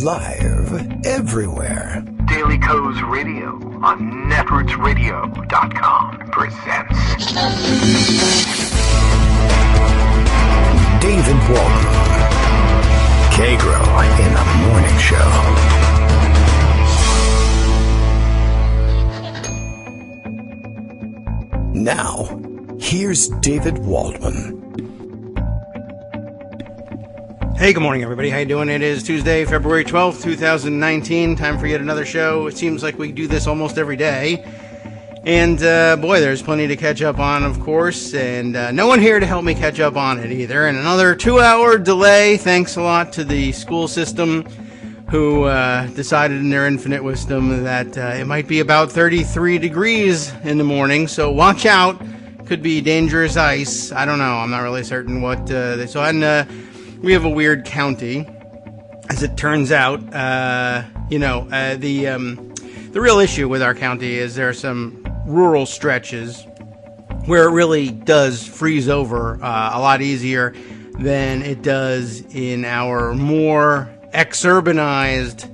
Live everywhere. Daily Co's Radio on netrootsradio.com presents David Waldman. Kagro in the Morning Show. Now, here's David Waldman. Hey, good morning, everybody. How you doing? It is Tuesday, February 12th, 2019. Time for yet another show. It seems like we do this almost every day. And, boy, there's plenty to catch up on, of course. And no one here to help me catch up on it either. And another 2-hour delay. Thanks a lot to the school system who decided in their infinite wisdom that it might be about 33 degrees in the morning. So watch out. Could be dangerous ice. I don't know. I'm not really certain what they saw. And we have a weird county, as it turns out. The real issue with our county is there are some rural stretches where it really does freeze over a lot easier than it does in our more exurbanized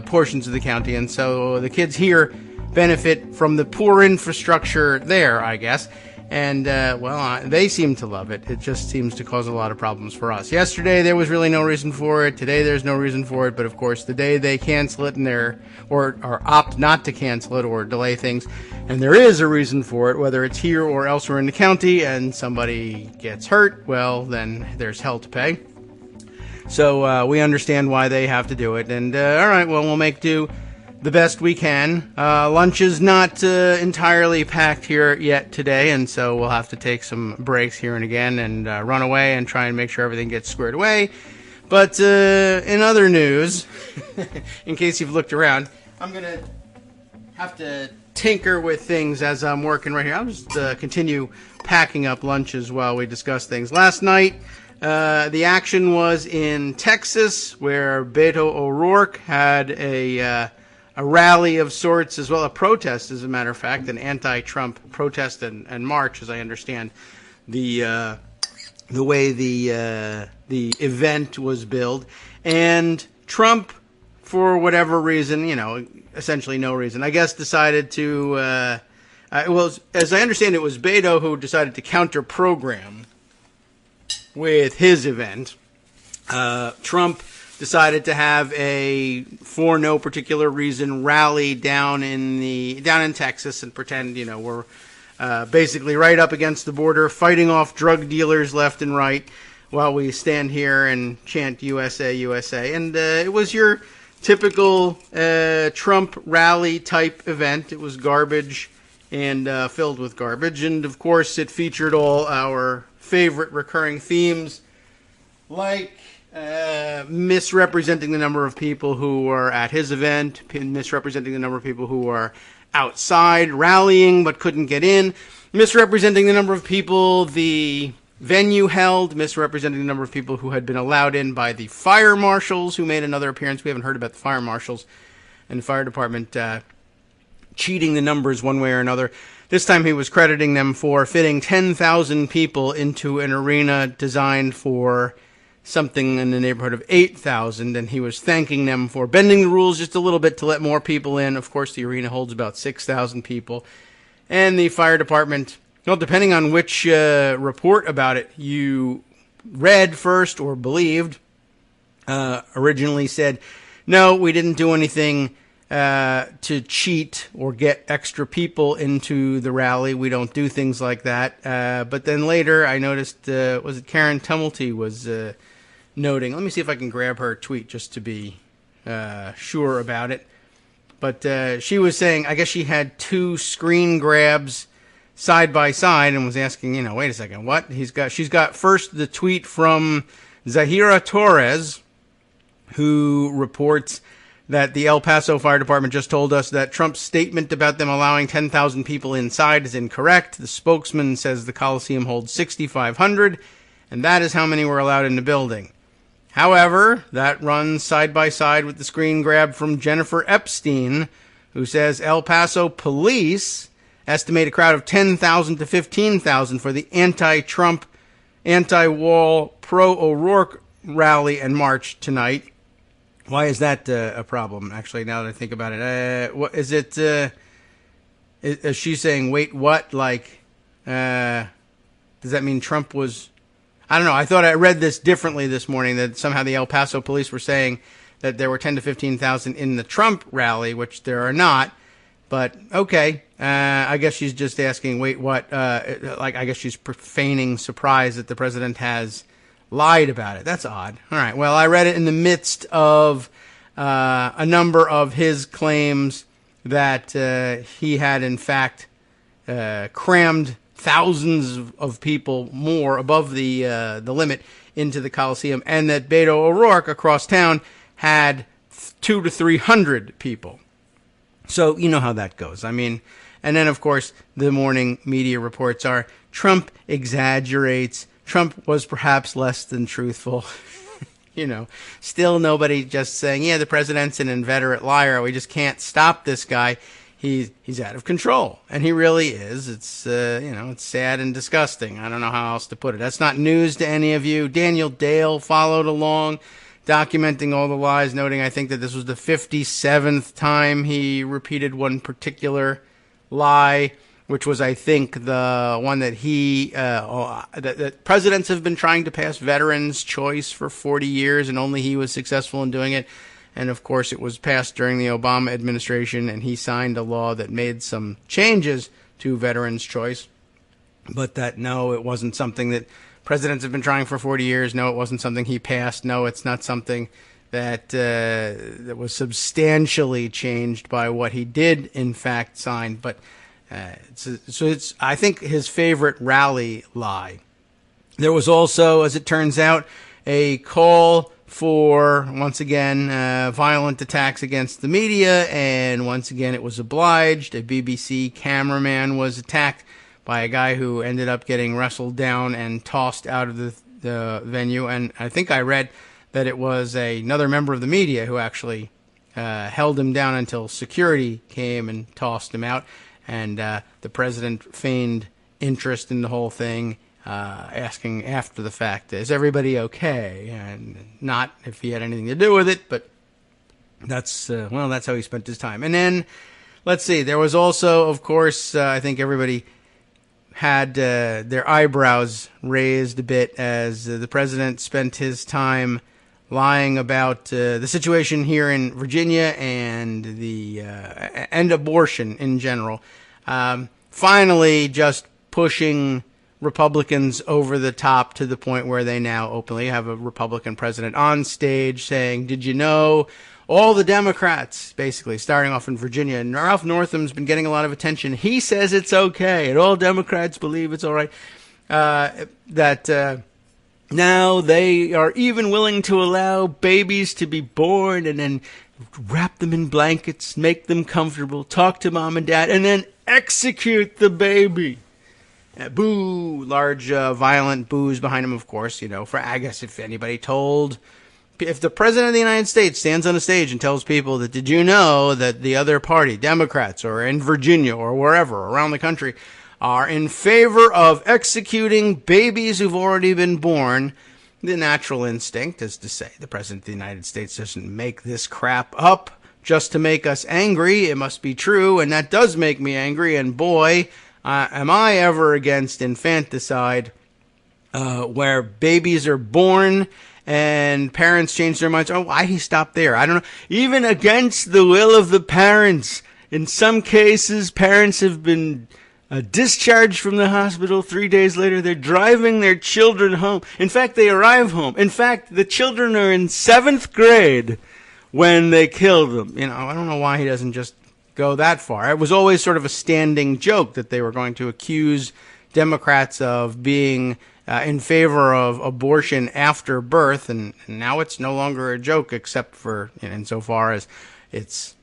portions of the county. And so the kids here benefit from the poor infrastructure there, I guess. And, they seem to love it. It just seems to cause a lot of problems for us. Yesterday, there was really no reason for it. Today, there's no reason for it. But, of course, the day they cancel it or opt not to cancel it or delay things, and there is a reason for it, whether it's here or elsewhere in the county, and somebody gets hurt, well, then there's hell to pay. So we understand why they have to do it. And, all right, well, we'll make do the best we can. Lunch is not entirely packed here yet today, and so we'll have to take some breaks here and again and run away and try and make sure everything gets squared away. But in other news, in case you've looked around, I'm going to have to tinker with things as I'm working right here. I'll just continue packing up lunches while we discuss things. Last night, the action was in Texas, where Beto O'Rourke had a rally of sorts, as well a protest, as a matter of fact, an anti-Trump protest and march, as I understand the way the event was billed. And Trump, for whatever reason, essentially no reason, I guess, decided to, as I understand, it was Beto who decided to counter-program with his event. Trump decided to have a, for no particular reason, rally down in Texas and pretend, we're basically right up against the border, fighting off drug dealers left and right while we stand here and chant USA, USA. And it was your typical Trump rally type event. It was garbage and filled with garbage. And, of course, it featured all our favorite recurring themes, like misrepresenting the number of people who were at his event, misrepresenting the number of people who were outside rallying but couldn't get in, misrepresenting the number of people the venue held, misrepresenting the number of people who had been allowed in by the fire marshals who made another appearance. We haven't heard about the fire marshals and the fire department cheating the numbers one way or another. This time he was crediting them for fitting 10,000 people into an arena designed for something in the neighborhood of 8,000, and he was thanking them for bending the rules just a little bit to let more people in. Of course, the arena holds about 6,000 people. And the fire department, well, depending on which report about it you read first or believed, originally said, no, we didn't do anything to cheat or get extra people into the rally. We don't do things like that. But then later I noticed, was it Karen Tumulty was noting, let me see if I can grab her tweet just to be sure about it. But she was saying, I guess she had two screen grabs side by side and was asking, wait a second, what? She's got first the tweet from Zahira Torres, who reports that the El Paso Fire Department just told us that Trump's statement about them allowing 10,000 people inside is incorrect. The spokesman says the Coliseum holds 6,500, and that is how many were allowed in the building. However, that runs side by side with the screen grab from Jennifer Epstein, who says El Paso police estimate a crowd of 10,000 to 15,000 for the anti-Trump, anti-wall, pro-O'Rourke rally and march tonight. Why is that a problem? Actually, now that I think about it, what is it? Is she saying, "Wait, what?" Like, does that mean Trump was? I don't know. I thought I read this differently this morning. That somehow the El Paso police were saying that there were 10 to 15,000 in the Trump rally, which there are not. But okay, I guess she's just asking, "Wait, what?" Like, I guess she's feigning surprise that the president has lied about it. That's odd. All right. Well, I read it in the midst of a number of his claims that he had, in fact, crammed thousands of people more above the limit into the Coliseum, and that Beto O'Rourke across town had 200 to 300 people. So you know how that goes. I mean, and then, of course, the morning media reports are Trump exaggerates. Trump was perhaps less than truthful. Still nobody just saying, yeah, the president's an inveterate liar. We just can't stop this guy. He's out of control. And he really is. It's, it's sad and disgusting. I don't know how else to put it. That's not news to any of you. Daniel Dale followed along, documenting all the lies, noting, I think, that this was the 57th time he repeated one particular lie, which was, I think, the one that that presidents have been trying to pass veterans' choice for 40 years, and only he was successful in doing it. And, of course, it was passed during the Obama administration, and he signed a law that made some changes to veterans' choice. But that, no, it wasn't something that presidents have been trying for 40 years. No, it wasn't something he passed. No, it's not something that was substantially changed by what he did, in fact, sign. But it's I think his favorite rally lie. There was also, as it turns out, a call for, once again, violent attacks against the media, and once again it was obliged. A BBC cameraman was attacked by a guy who ended up getting wrestled down and tossed out of the venue, and I think I read that it was another member of the media who actually held him down until security came and tossed him out. And the president feigned interest in the whole thing, asking after the fact, is everybody okay? And not if he had anything to do with it, but that's how he spent his time. And then, let's see, there was also, of course, I think everybody had their eyebrows raised a bit as the president spent his time lying about the situation here in Virginia and and abortion in general. Finally, just pushing Republicans over the top to the point where they now openly have a Republican president on stage saying, "Did you know all the Democrats," basically starting off in Virginia, and Ralph Northam's been getting a lot of attention. He says it's okay, and all Democrats believe it's all right. Now they are even willing to allow babies to be born and then wrap them in blankets, make them comfortable, talk to mom and dad, and then execute the baby. Boo! Large, violent boos behind him, of course, for, I guess, if the president of the United States stands on a stage and tells people that, did you know that the other party, Democrats, or in Virginia or wherever around the country, are in favor of executing babies who've already been born, the natural instinct is to say the president of the United States doesn't make this crap up just to make us angry. It must be true, and that does make me angry, and boy, am I ever against infanticide, where babies are born and parents change their minds. Oh, why he stopped there? I don't know. Even against the will of the parents. In some cases, parents have been discharged from the hospital. 3 days later, they're driving their children home. In fact, they arrive home. In fact, the children are in 7th grade when they kill them. I don't know why he doesn't just go that far. It was always sort of a standing joke that they were going to accuse Democrats of being in favor of abortion after birth, and now it's no longer a joke, except for insofar as it's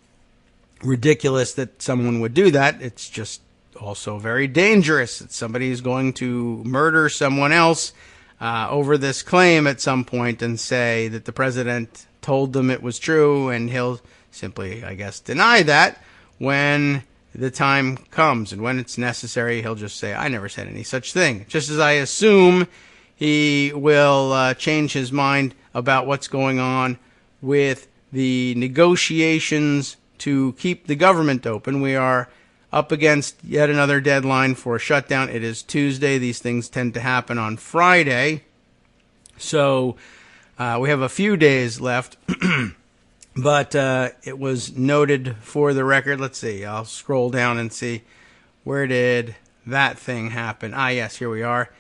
ridiculous that someone would do that. It's just also very dangerous that somebody is going to murder someone else over this claim at some point and say that the president told them it was true, and he'll simply, I guess, deny that when the time comes, and when it's necessary, he'll just say, I never said any such thing. Just as I assume he will change his mind about what's going on with the negotiations to keep the government open. We are up against yet another deadline for a shutdown. It is Tuesday. These things tend to happen on Friday. So we have a few days left. But it was noted for the record. Let's see. I'll scroll down and see, where did that thing happen? Ah, yes, here we are.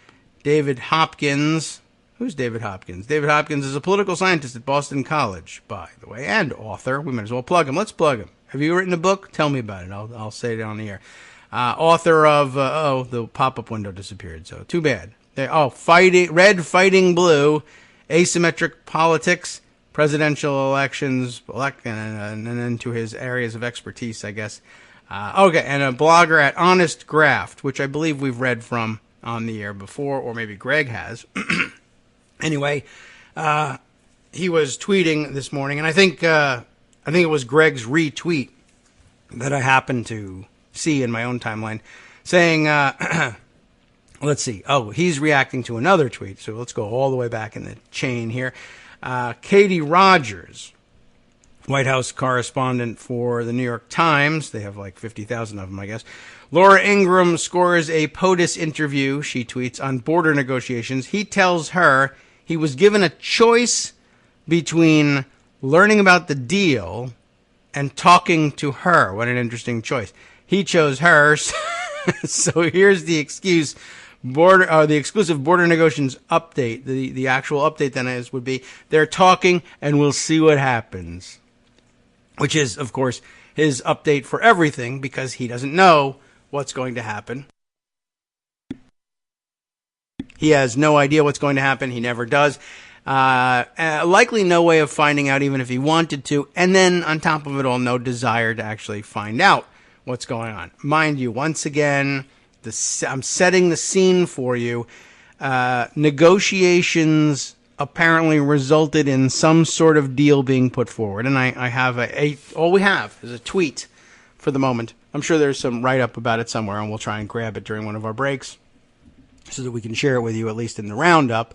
David Hopkins. Who's David Hopkins? David Hopkins is a political scientist at Boston College, by the way, and author. We might as well plug him. Let's plug him. Have you written a book? Tell me about it. I'll say it on the air. Author of, the pop-up window disappeared, so too bad. Red Fighting Blue, Asymmetric Politics, Presidential Elections, and into his areas of expertise, I guess. And a blogger at Honest Graft, which I believe we've read from on the air before, or maybe Greg has. Anyway, he was tweeting this morning, and I think it was Greg's retweet that I happened to see in my own timeline, saying, let's see. Oh, he's reacting to another tweet, so let's go all the way back in the chain here. Katie Rogers, White House correspondent for the New York Times. They have like 50,000 of them, I guess. Laura Ingraham scores a POTUS interview, she tweets, on border negotiations. He tells her he was given a choice between learning about the deal and talking to her. What an interesting choice. He chose her. So here's the excuse. The exclusive border negotiations update. The actual update then would be they're talking and we'll see what happens. Which is, of course, his update for everything, because he doesn't know what's going to happen. He has no idea what's going to happen. He never does. Likely no way of finding out, even if he wanted to. And then, on top of it all, no desire to actually find out what's going on. Mind you, once again, I'm setting the scene for you. Negotiations apparently resulted in some sort of deal being put forward. And I have all we have is a tweet for the moment. I'm sure there's some write-up about it somewhere, and we'll try and grab it during one of our breaks so that we can share it with you, at least in the roundup.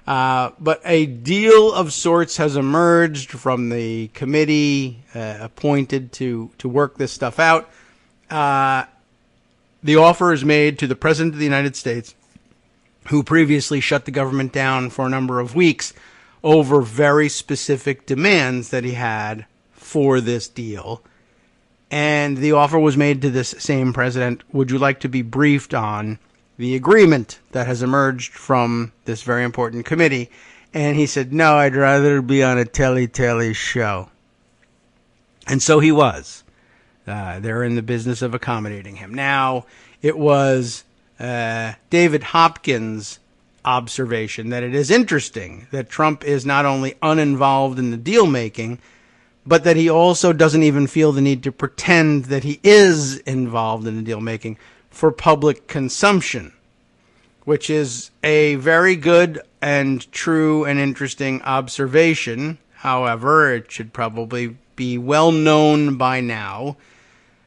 But a deal of sorts has emerged from the committee appointed to work this stuff out. The offer is made to the President of the United States, who previously shut the government down for a number of weeks over very specific demands that he had for this deal. And the offer was made to this same president. Would you like to be briefed on the agreement that has emerged from this very important committee? And he said, no, I'd rather be on a telly show. And so he was. They're in the business of accommodating him. Now, it was David Hopkins' observation that it is interesting that Trump is not only uninvolved in the deal-making, but that he also doesn't even feel the need to pretend that he is involved in the deal-making for public consumption, which is a very good and true and interesting observation. However, it should probably be well known by now,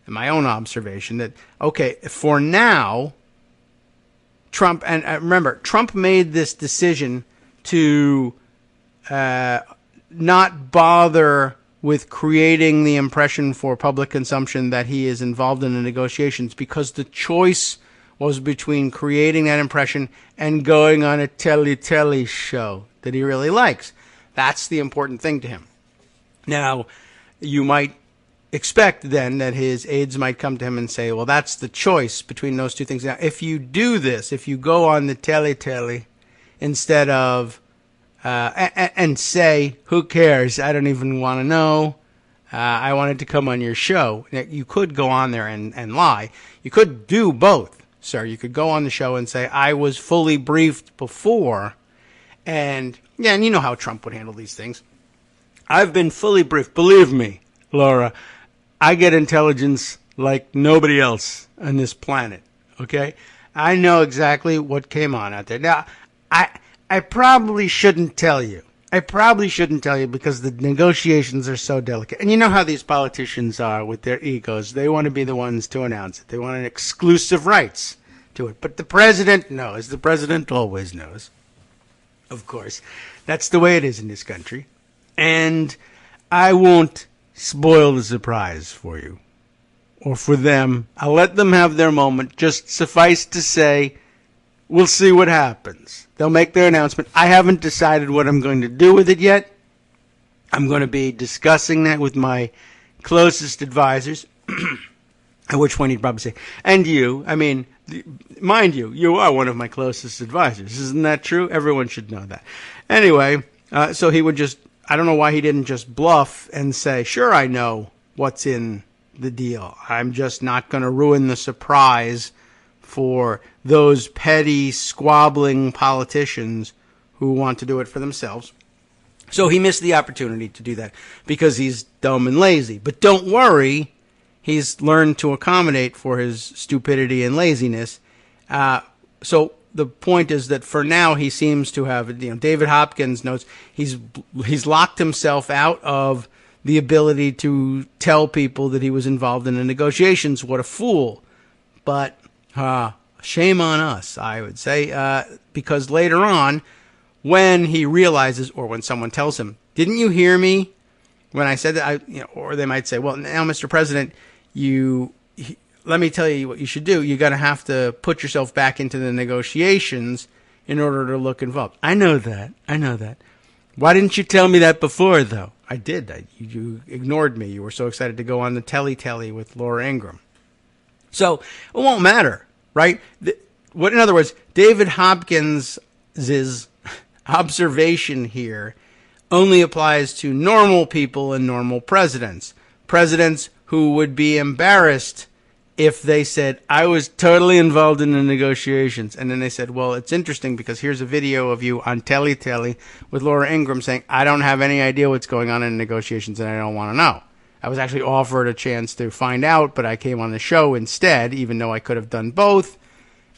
in my own observation, that, okay, for now, Trump, and remember, Trump made this decision to not bother with creating the impression for public consumption that he is involved in the negotiations, because the choice was between creating that impression and going on a telly show that he really likes. That's the important thing to him. Now, you might expect then that his aides might come to him and say, well, that's the choice between those two things. Now, if you do this, if you go on the telly instead of and say, who cares? I don't even want to know. I wanted to come on your show. Now, you could go on there and lie. You could do both, sir. You could go on the show and say, I was fully briefed before. And you know how Trump would handle these things. I've been fully briefed. Believe me, Laura, I get intelligence like nobody else on this planet. Okay? I know exactly what came on out there. Now, I probably shouldn't tell you. Because the negotiations are so delicate. And you know how these politicians are with their egos. They want to be the ones to announce it. They want an exclusive rights to it. But the president knows. The president always knows. Of course. That's the way it is in this country. And I won't spoil the surprise for you or for them. I'll let them have their moment. Just suffice to say, we'll see what happens. They'll make their announcement. I haven't decided what I'm going to do with it yet. I'm going to be discussing that with my closest advisors, at which point he'd probably say, and you, I mean, mind you, you are one of my closest advisors. Isn't that true? Everyone should know that. Anyway, so he would just, I don't know why he didn't just bluff and say, sure, I know what's in the deal. I'm just not going to ruin the surprise for those petty, squabbling politicians who want to do it for themselves. So he missed the opportunity to do that because he's dumb and lazy. But don't worry, he's learned to accommodate for his stupidity and laziness. So the point is that for now he seems to have, David Hopkins notes he's locked himself out of the ability to tell people that he was involved in the negotiations. What a fool. But shame on us, I would say, because later on, when he realizes, or when someone tells him, didn't you hear me when I said that? Or they might say, well, now, Mr. President, let me tell you what you should do. You're going to have to put yourself back into the negotiations in order to look involved. I know that. Why didn't you tell me that before, though? I did. You ignored me. You were so excited to go on the telly with Laura Ingraham. So it won't matter, right? In other words, David Hopkins' observation here only applies to normal people and normal presidents. Presidents who would be embarrassed if they said, I was totally involved in the negotiations. And then they said, well, it's interesting because here's a video of you on telly with Laura Ingraham saying, I don't have any idea what's going on in negotiations and I don't want to know. I was actually offered a chance to find out, but I came on the show instead, even though I could have done both.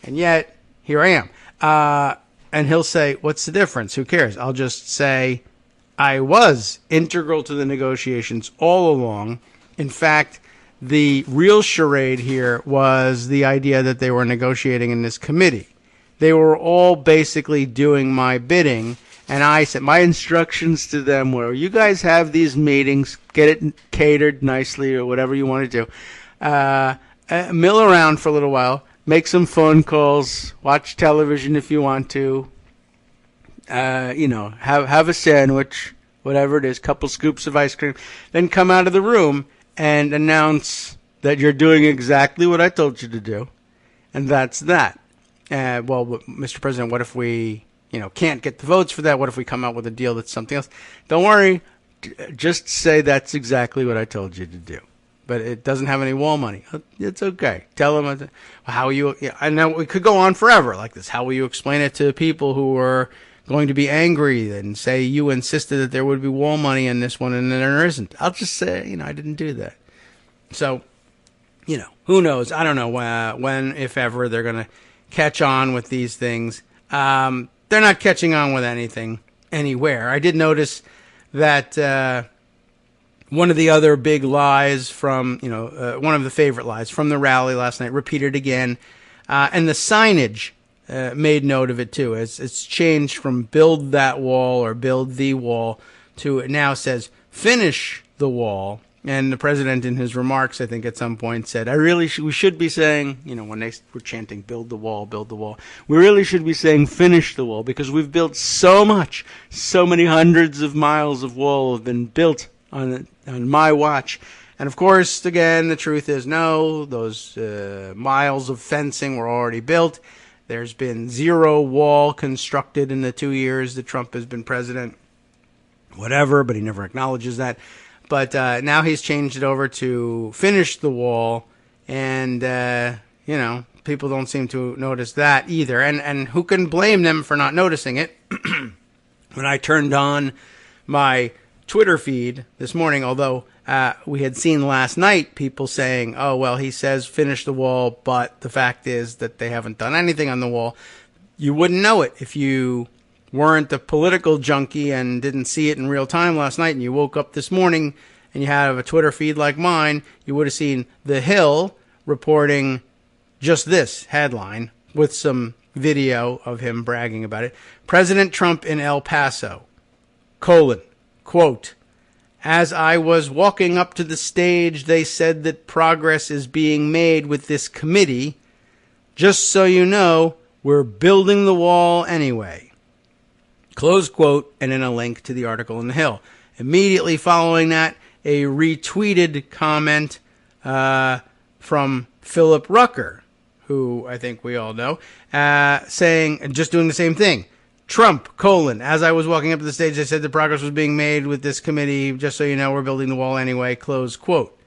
And yet, here I am. And he'll say, what's the difference? Who cares? I'll just say, I was integral to the negotiations all along. In fact, the real charade here was the idea that they were negotiating in this committee. They were all basically doing my bidding, and I said, my instructions to them were, you guys have these meetings, get it catered nicely or whatever you want to do. Mill around for a little while. Make some phone calls, watch television if you want to, have a sandwich, whatever it is, couple scoops of ice cream, then come out of the room and announce that you're doing exactly what I told you to do, and that's that. Well, Mr. President, what if we, can't get the votes for that? What if we come out with a deal that's something else? Don't worry, just say that's exactly what I told you to do. But it doesn't have any wall money. It's okay. Tell them how you. I know we could go on forever like this. How will you explain it to people who are going to be angry and say you insisted that there would be wall money in this one and there isn't? I'll just say, I didn't do that. So, who knows? I don't know when, if ever, they're going to catch on with these things. They're not catching on with anything anywhere. I did notice that. One of the other big lies from, one of the favorite lies from the rally last night, repeated again. And the signage made note of it, too. It's changed from build that wall or build the wall to it now says finish the wall. And the president in his remarks, I think at some point said, we should be saying, when they were chanting build the wall, we really should be saying finish the wall because we've built so many hundreds of miles of wall have been built on my watch. And of course, again, the truth is no, those miles of fencing were already built. There's been zero wall constructed in the 2 years that Trump has been president. Whatever, but he never acknowledges that. But now he's changed it over to finish the wall. And, people don't seem to notice that either. And who can blame them for not noticing it? When I turned on my Twitter feed this morning, although we had seen last night people saying, oh, well, he says finish the wall, but the fact is that they haven't done anything on the wall. You wouldn't know it if you weren't a political junkie and didn't see it in real time last night and you woke up this morning and you have a Twitter feed like mine. You would have seen The Hill reporting just this headline with some video of him bragging about it. President Trump in El Paso, quote, As I was walking up to the stage, they said that progress is being made with this committee. Just so you know, we're building the wall anyway. Close quote, and then a link to the article in the Hill. Immediately following that, a retweeted comment from Philip Rucker, who I think we all know, saying, just doing the same thing. Trump, as I was walking up to the stage, they said the progress was being made with this committee. Just so you know, we're building the wall anyway, close quote.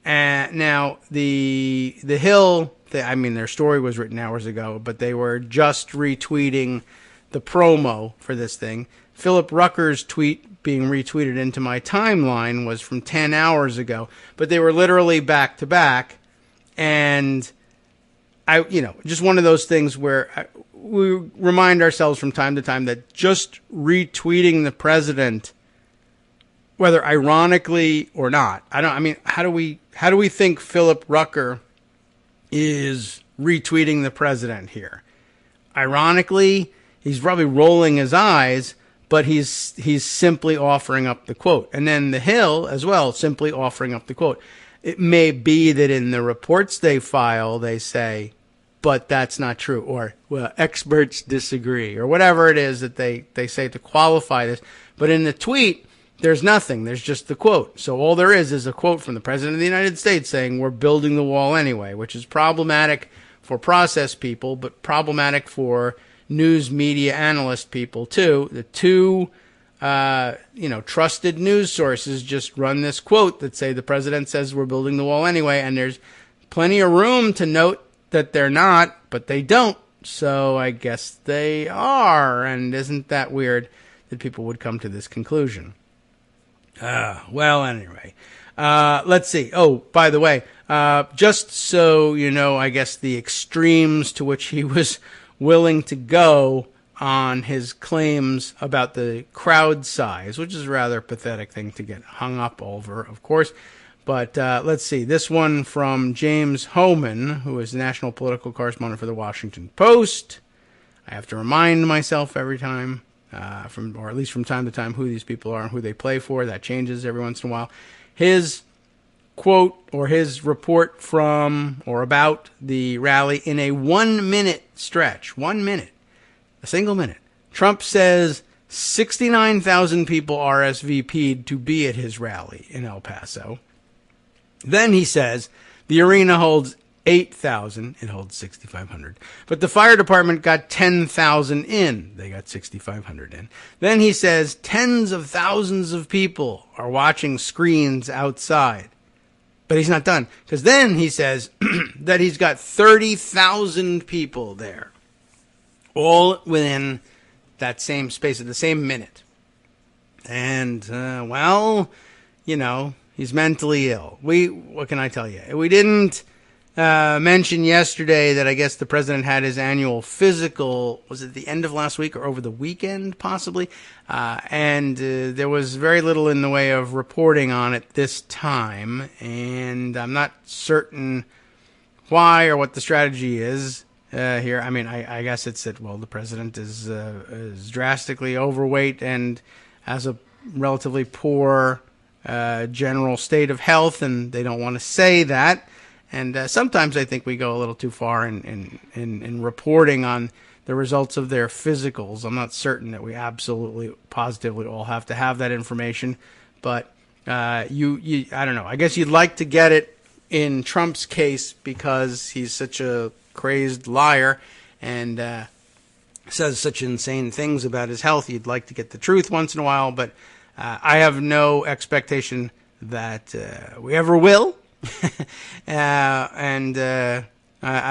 Now, the Hill, their story was written hours ago, but they were just retweeting the promo for this thing. Philip Rucker's tweet being retweeted into my timeline was from 10 hours ago, but they were literally back to back. And just one of those things where we remind ourselves from time to time that just retweeting the president, whether ironically or not, how do we think Philip Rucker is retweeting the president here? Ironically, he's probably rolling his eyes, but he's simply offering up the quote. And then the Hill as well, simply offering up the quote. It may be that in the reports they file, they say, but that's not true, or, well, experts disagree, or whatever it is that they say to qualify this. But in the tweet, there's nothing. There's just the quote. So all there is a quote from the President of the United States saying, we're building the wall anyway, which is problematic for process people, but problematic for news media analyst people too. The two trusted news sources just run this quote that say the president says we're building the wall anyway, and there's plenty of room to note that they're not, but they don't. So I guess they are. And isn't that weird that people would come to this conclusion? Well, anyway, let's see. Oh, by the way, just so you know, I guess the extremes to which he was willing to go on his claims about the crowd size, which is a rather pathetic thing to get hung up over, of course. But let's see. This one from James Hohmann, who is the national political correspondent for the Washington Post. I have to remind myself every time, or at least from time to time, who these people are and who they play for. That changes every once in a while. His quote or his report from or about the rally in a 1 minute stretch. 1 minute. A single minute. Trump says 69,000 people RSVP'd to be at his rally in El Paso. Then he says the arena holds 8,000. It holds 6,500. But the fire department got 10,000 in. They got 6,500 in. Then he says tens of thousands of people are watching screens outside. But he's not done. Because then he says that he's got 30,000 people there. All within that same space of the same minute. And, he's mentally ill. What can I tell you? We didn't mention yesterday that I guess the president had his annual physical, was it the end of last week or over the weekend, possibly? And there was very little in the way of reporting on it this time. And I'm not certain why or what the strategy is here. I guess it's that, the president is drastically overweight and has a relatively poor general state of health, and they don't want to say that. And sometimes I think we go a little too far in reporting on the results of their physicals. I'm not certain that we absolutely, positively all have to have that information, but I don't know. I guess you'd like to get it in Trump's case because he's such a crazed liar and says such insane things about his health. You'd like to get the truth once in a while, but I have no expectation that we ever will. I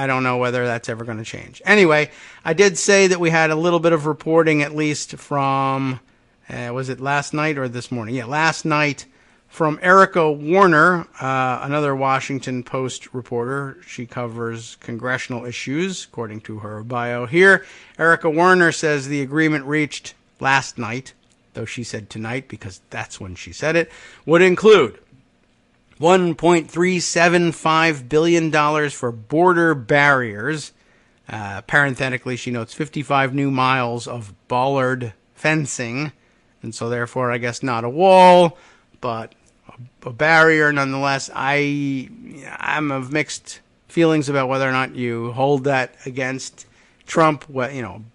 don't know whether that's ever going to change. Anyway, I did say that we had a little bit of reporting, at least from, was it last night or this morning? Yeah, last night from Erica Warner, another Washington Post reporter. She covers congressional issues, according to her bio here. Erica Warner says the agreement reached last night, though she said tonight because that's when she said it, would include $1.375 billion for border barriers. Parenthetically, she notes 55 new miles of bollard fencing, and so therefore I guess not a wall, but a barrier nonetheless. I'm of mixed feelings about whether or not you hold that against Trump.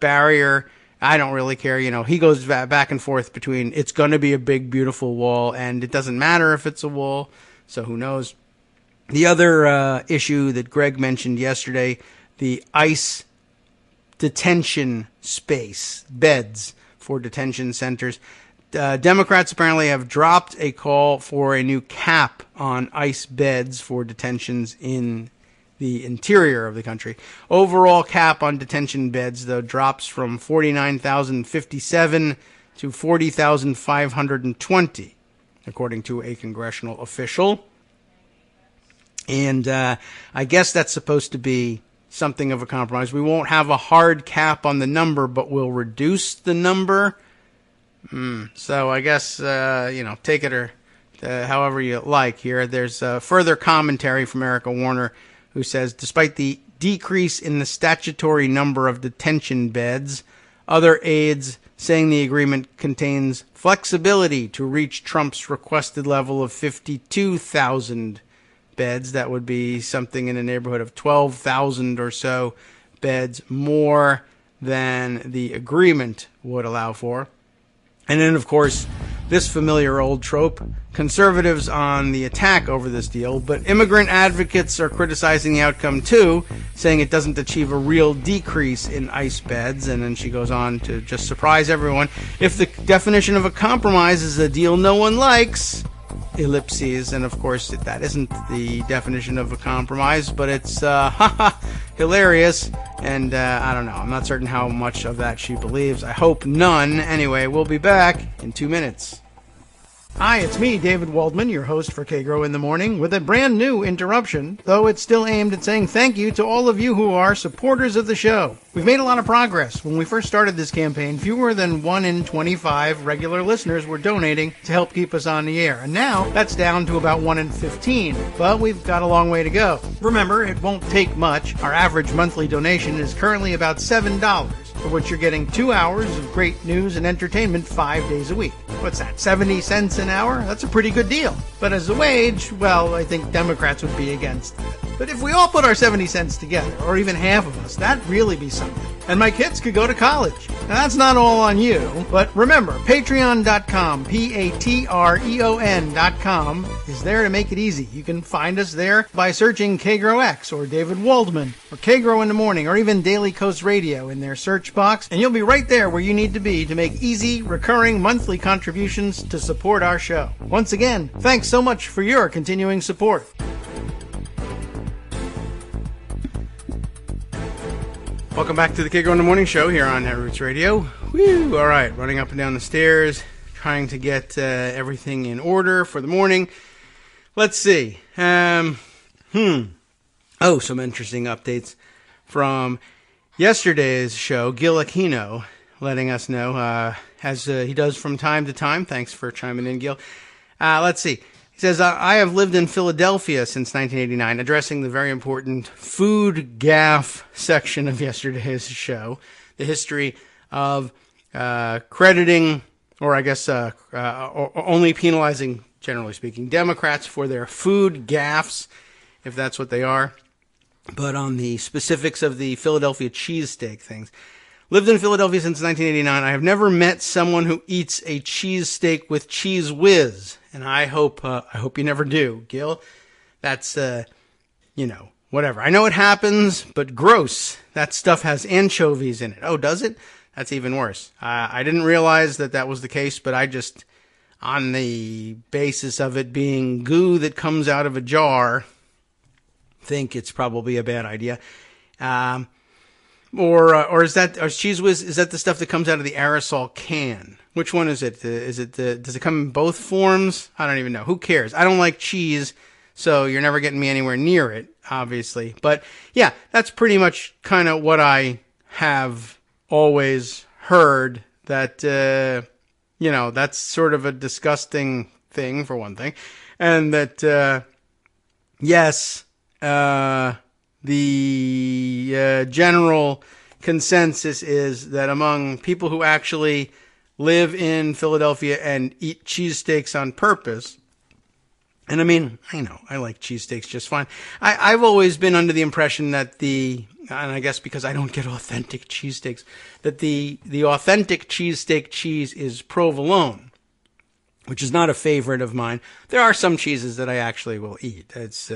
Barrier, I don't really care. He goes back and forth between it's going to be a big, beautiful wall, and it doesn't matter if it's a wall, so who knows. The other issue that Greg mentioned yesterday, the ICE detention space, beds for detention centers. Democrats apparently have dropped a call for a new cap on ICE beds for detentions in the interior of the country. Overall cap on detention beds, though, drops from 49,057 to 40,520, according to a congressional official. And I guess that's supposed to be something of a compromise. We won't have a hard cap on the number, but we'll reduce the number. So I guess, take it or however you like here. There's further commentary from Erica Warner, who says, despite the decrease in the statutory number of detention beds, other aides saying the agreement contains flexibility to reach Trump's requested level of 52,000 beds. That would be something in the neighborhood of 12,000 or so beds more than the agreement would allow for. And then, of course, this familiar old trope, conservatives on the attack over this deal, but immigrant advocates are criticizing the outcome too, saying it doesn't achieve a real decrease in ICE beds. And then she goes on to just surprise everyone. If the definition of a compromise is a deal no one likes, ellipses, and of course that isn't the definition of a compromise, but it's hilarious, and I don't know, I'm not certain how much of that she believes. I hope none. Anyway, we'll be back in 2 minutes. Hi, it's me, David Waldman, your host for Kagro in the Morning, with a brand new interruption, though it's still aimed at saying thank you to all of you who are supporters of the show. We've made a lot of progress. When we first started this campaign, fewer than 1 in 25 regular listeners were donating to help keep us on the air, and now that's down to about 1 in 15, but we've got a long way to go. Remember, it won't take much. Our average monthly donation is currently about $7, for which you're getting 2 hours of great news and entertainment 5 days a week. What's that, 70 cents an hour? That's a pretty good deal. But as a wage, well, I think Democrats would be against it. But if we all put our 70 cents together, or even half of us, that'd really be something. And my kids could go to college. Now, that's not all on you, but remember, patreon.com, Patreon.com, is there to make it easy. You can find us there by searching Kagro X, or David Waldman, or Kagro in the Morning, or even Daily Coast Radio in their search box, and you'll be right there where you need to be to make easy, recurring monthly contributions to support our show. Once again, thanks so much for your continuing support. Welcome back to the Kagro in the Morning Show here on Netroots Radio. Woo! All right, running up and down the stairs, trying to get everything in order for the morning. Let's see. Oh, some interesting updates from yesterday's show. Gil Aquino letting us know, as he does from time to time. Thanks for chiming in, Gil. Let's see. He says, I have lived in Philadelphia since 1989, addressing the very important food gaffe section of yesterday's show, the history of crediting, or I guess only penalizing, generally speaking, Democrats for their food gaffes, if that's what they are, but on the specifics of the Philadelphia cheesesteak things. Lived in Philadelphia since 1989. I have never met someone who eats a cheesesteak with Cheese Whiz, and I hope you never do, Gil. That's whatever. I know it happens, but gross. That stuff has anchovies in it. Oh, does it? That's even worse. I didn't realize that was the case, but I just, on the basis of it being goo that comes out of a jar, think it's probably a bad idea. Or is that, or Cheese Whiz, is that the stuff that comes out of the aerosol can? Which one is it? Does it come in both forms? I don't even know. Who cares? I don't like cheese, so you're never getting me anywhere near it, obviously. But yeah, that's pretty much kind of what I have always heard, that, that's sort of a disgusting thing, for one thing. And that, yes, the general consensus is that among people who actually live in Philadelphia and eat cheesesteaks on purpose. And I mean, I know, I like cheesesteaks just fine. I've always been under the impression that and I guess because I don't get authentic cheesesteaks, that the authentic cheesesteak cheese is provolone, which is not a favorite of mine. There are some cheeses that I actually will eat. It's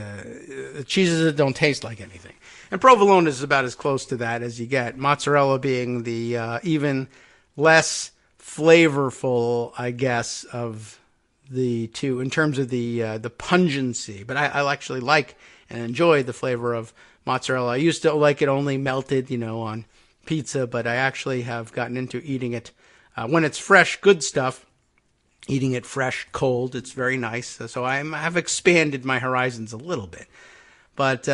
cheeses that don't taste like anything. And provolone is about as close to that as you get. Mozzarella being the even less flavorful, I guess, of the two in terms of the pungency. But I actually like and enjoy the flavor of mozzarella. I used to like it only melted, on pizza, but I actually have gotten into eating it when it's fresh, good stuff. Eating it fresh, cold, it's very nice. So I have expanded my horizons a little bit. But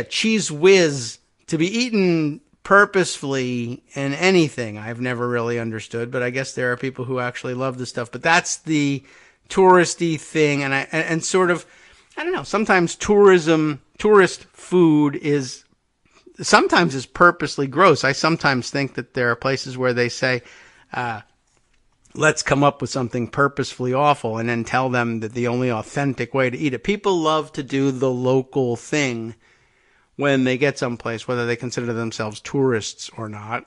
Cheese Whiz, to be eaten purposefully in anything, I've never really understood. But I guess there are people who actually love this stuff. But that's the touristy thing, and sort of, I don't know, sometimes tourist food is purposely gross. I sometimes think that there are places where they say, let's come up with something purposefully awful and then tell them that the only authentic way to eat it. People love to do the local thing when they get someplace, whether they consider themselves tourists or not.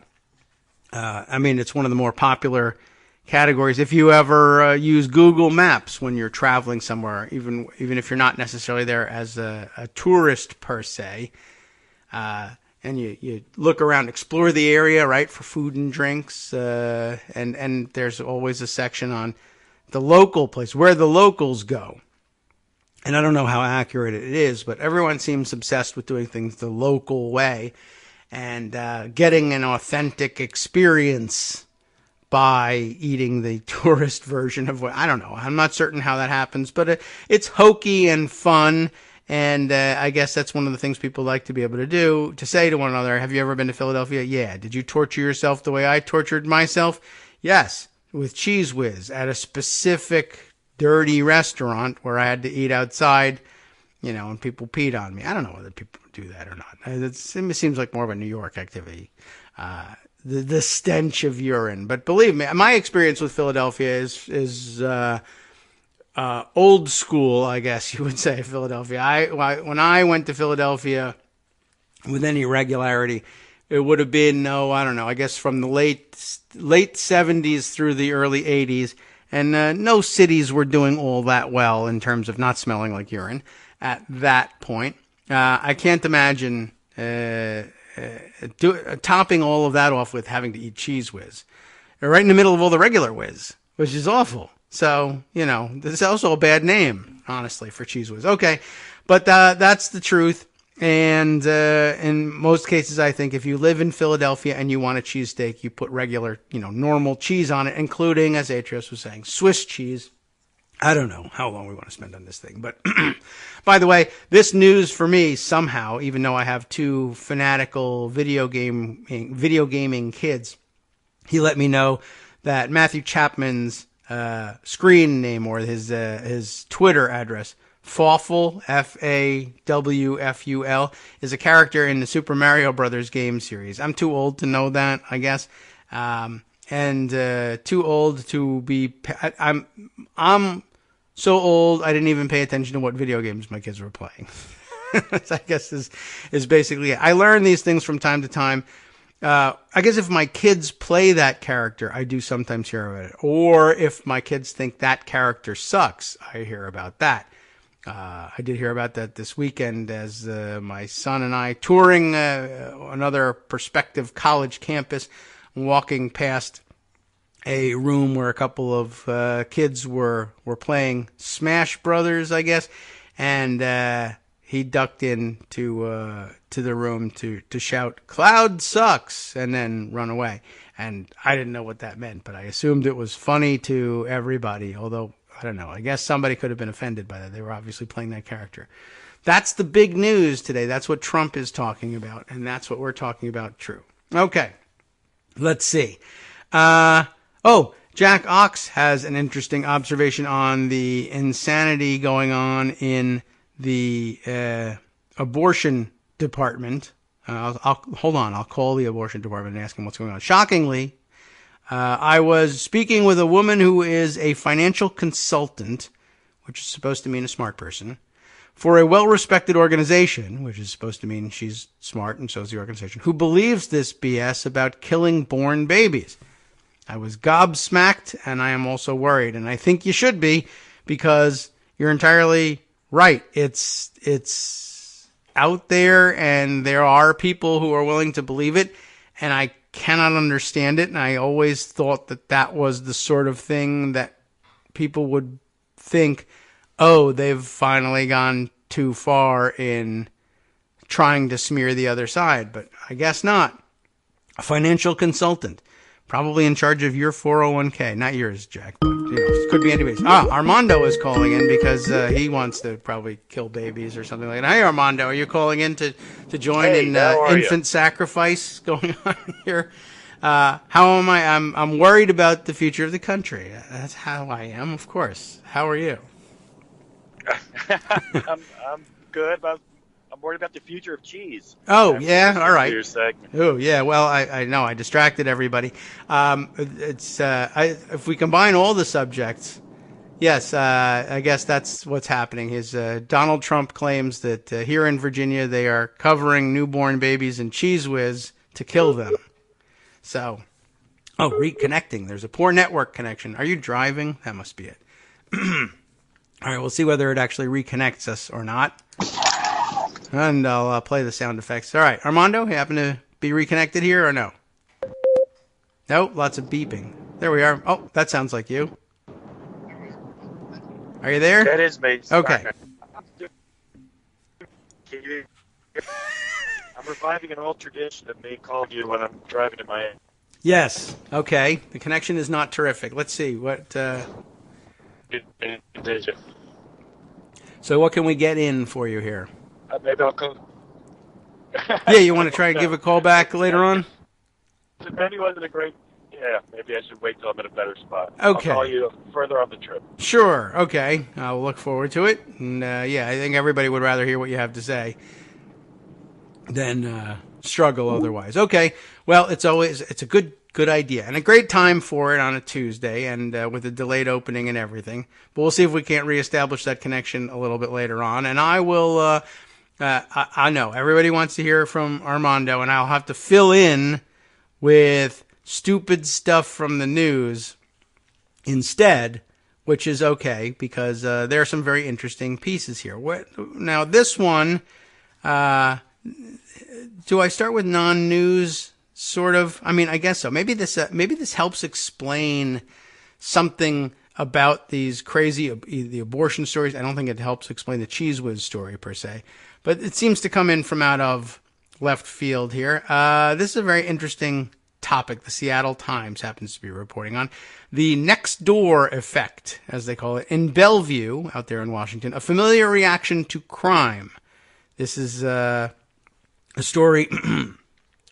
It's one of the more popular categories. If you ever use Google Maps when you're traveling somewhere, even if you're not necessarily there as a tourist per se, and you look around, explore the area, right, for food and drinks, and there's always a section on the local place, where the locals go. And I don't know how accurate it is, but everyone seems obsessed with doing things the local way and getting an authentic experience by eating the tourist version of what, I don't know. I'm not certain how that happens, but it's hokey and fun. And I guess that's one of the things people like to be able to do, to say to one another, have you ever been to Philadelphia? Yeah. Did you torture yourself the way I tortured myself? Yes, with Cheese Whiz at a specific dirty restaurant where I had to eat outside, and people peed on me. I don't know whether people do that or not. It seems like more of a New York activity, the stench of urine. But believe me, my experience with Philadelphia is old school, I guess you would say, Philadelphia. When I went to Philadelphia with any regularity, it would have been, I guess from the late 70s through the early 80s. And no cities were doing all that well in terms of not smelling like urine at that point. I can't imagine topping all of that off with having to eat Cheese Whiz. Right in the middle of all the regular whiz, which is awful. So, this is also a bad name, honestly, for Cheese Whiz. Okay, but that's the truth. And in most cases, I think if you live in Philadelphia and you want a cheesesteak, you put regular, normal cheese on it, including, as Atrios was saying, Swiss cheese. I don't know how long we want to spend on this thing. But by the way, this news for me somehow, even though I have two fanatical video gaming kids, he let me know that Matthew Chapman's screen name, or his Twitter address, Fawful, Fawful, is a character in the Super Mario Brothers game series. I'm too old to know that, I guess, and too old to be. I'm so old I didn't even pay attention to what video games my kids were playing. I guess is basically it. I learn these things from time to time. I guess if my kids play that character, I do sometimes hear about it. Or if my kids think that character sucks, I hear about that. I did hear about that this weekend as my son and I touring another prospective college campus, walking past a room where a couple of kids were playing Smash Brothers, I guess, and he ducked in to the room to shout, "Cloud sucks," and then run away. And I didn't know what that meant, but I assumed it was funny to everybody, although I don't know. I guess somebody could have been offended by that. They were obviously playing that character. That's the big news today. That's what Trump is talking about, and that's what we're talking about, true. Okay, let's see. Jack Ox has an interesting observation on the insanity going on in the abortion department. I'll hold on. I'll call the abortion department and ask him what's going on. Shockingly, I was speaking with a woman who is a financial consultant, which is supposed to mean a smart person, for a well-respected organization, which is supposed to mean she's smart and so is the organization, who believes this BS about killing born babies. I was gobsmacked, and I am also worried, and I think you should be, because you're entirely right. It's out there, and there are people who are willing to believe it, and I cannot understand it, and I always thought that was the sort of thing that people would think, oh, they've finally gone too far in trying to smear the other side, but I guess not. A financial consultant, probably in charge of your 401k, not yours, Jack, but it could be anybody's. Armando is calling in because he wants to probably kill babies or something like that. Hey, Armando, are you calling in to join in infant sacrifice going on here? How am I? I'm worried about the future of the country. That's how I am, of course. How are you? I'm good. I'm worried about the future of cheese. Oh, yeah? All right. Segment. Oh, yeah. Well, I know. I distracted everybody. If we combine all the subjects, yes, I guess that's what's happening. Donald Trump claims that here in Virginia they are covering newborn babies in Cheese Whiz to kill them. So, reconnecting. There's a poor network connection. Are you driving? That must be it. All right, we'll see whether it actually reconnects us or not. And I'll play the sound effects. All right, Armando, you happen to be reconnected here or no? No, lots of beeping. There we are. Oh, that sounds like you. Are you there? That is me. Okay. I'm reviving an old tradition of me calling you when I'm driving to Miami. Yes. Okay. The connection is not terrific. Let's see what. So what can we get in for you here? Maybe I'll call. Yeah, you want to try and give a call back later on? Maybe wasn't a great. Yeah, maybe I should wait till I'm in a better spot. Okay. I'll call you further on the trip. Sure. Okay. I'll look forward to it. And yeah, I think everybody would rather hear what you have to say than struggle otherwise. Okay. Well, it's a good idea and a great time for it on a Tuesday and with a delayed opening and everything. But we'll see if we can't reestablish that connection a little bit later on. And I will. I know everybody wants to hear from Armando, and I'll have to fill in with stupid stuff from the news instead, which is okay because there are some very interesting pieces here. Now, this one, do I start with non-news? Sort of. I mean, I guess so. Maybe this helps explain something about these crazy the abortion stories. I don't think it helps explain the Cheese Whiz story per se, but it seems to come in from out of left field here. This is a very interesting topic. The Seattle Times happens to be reporting on the next door effect, as they call it, in Bellevue, out there in Washington. A familiar reaction to crime. This is a story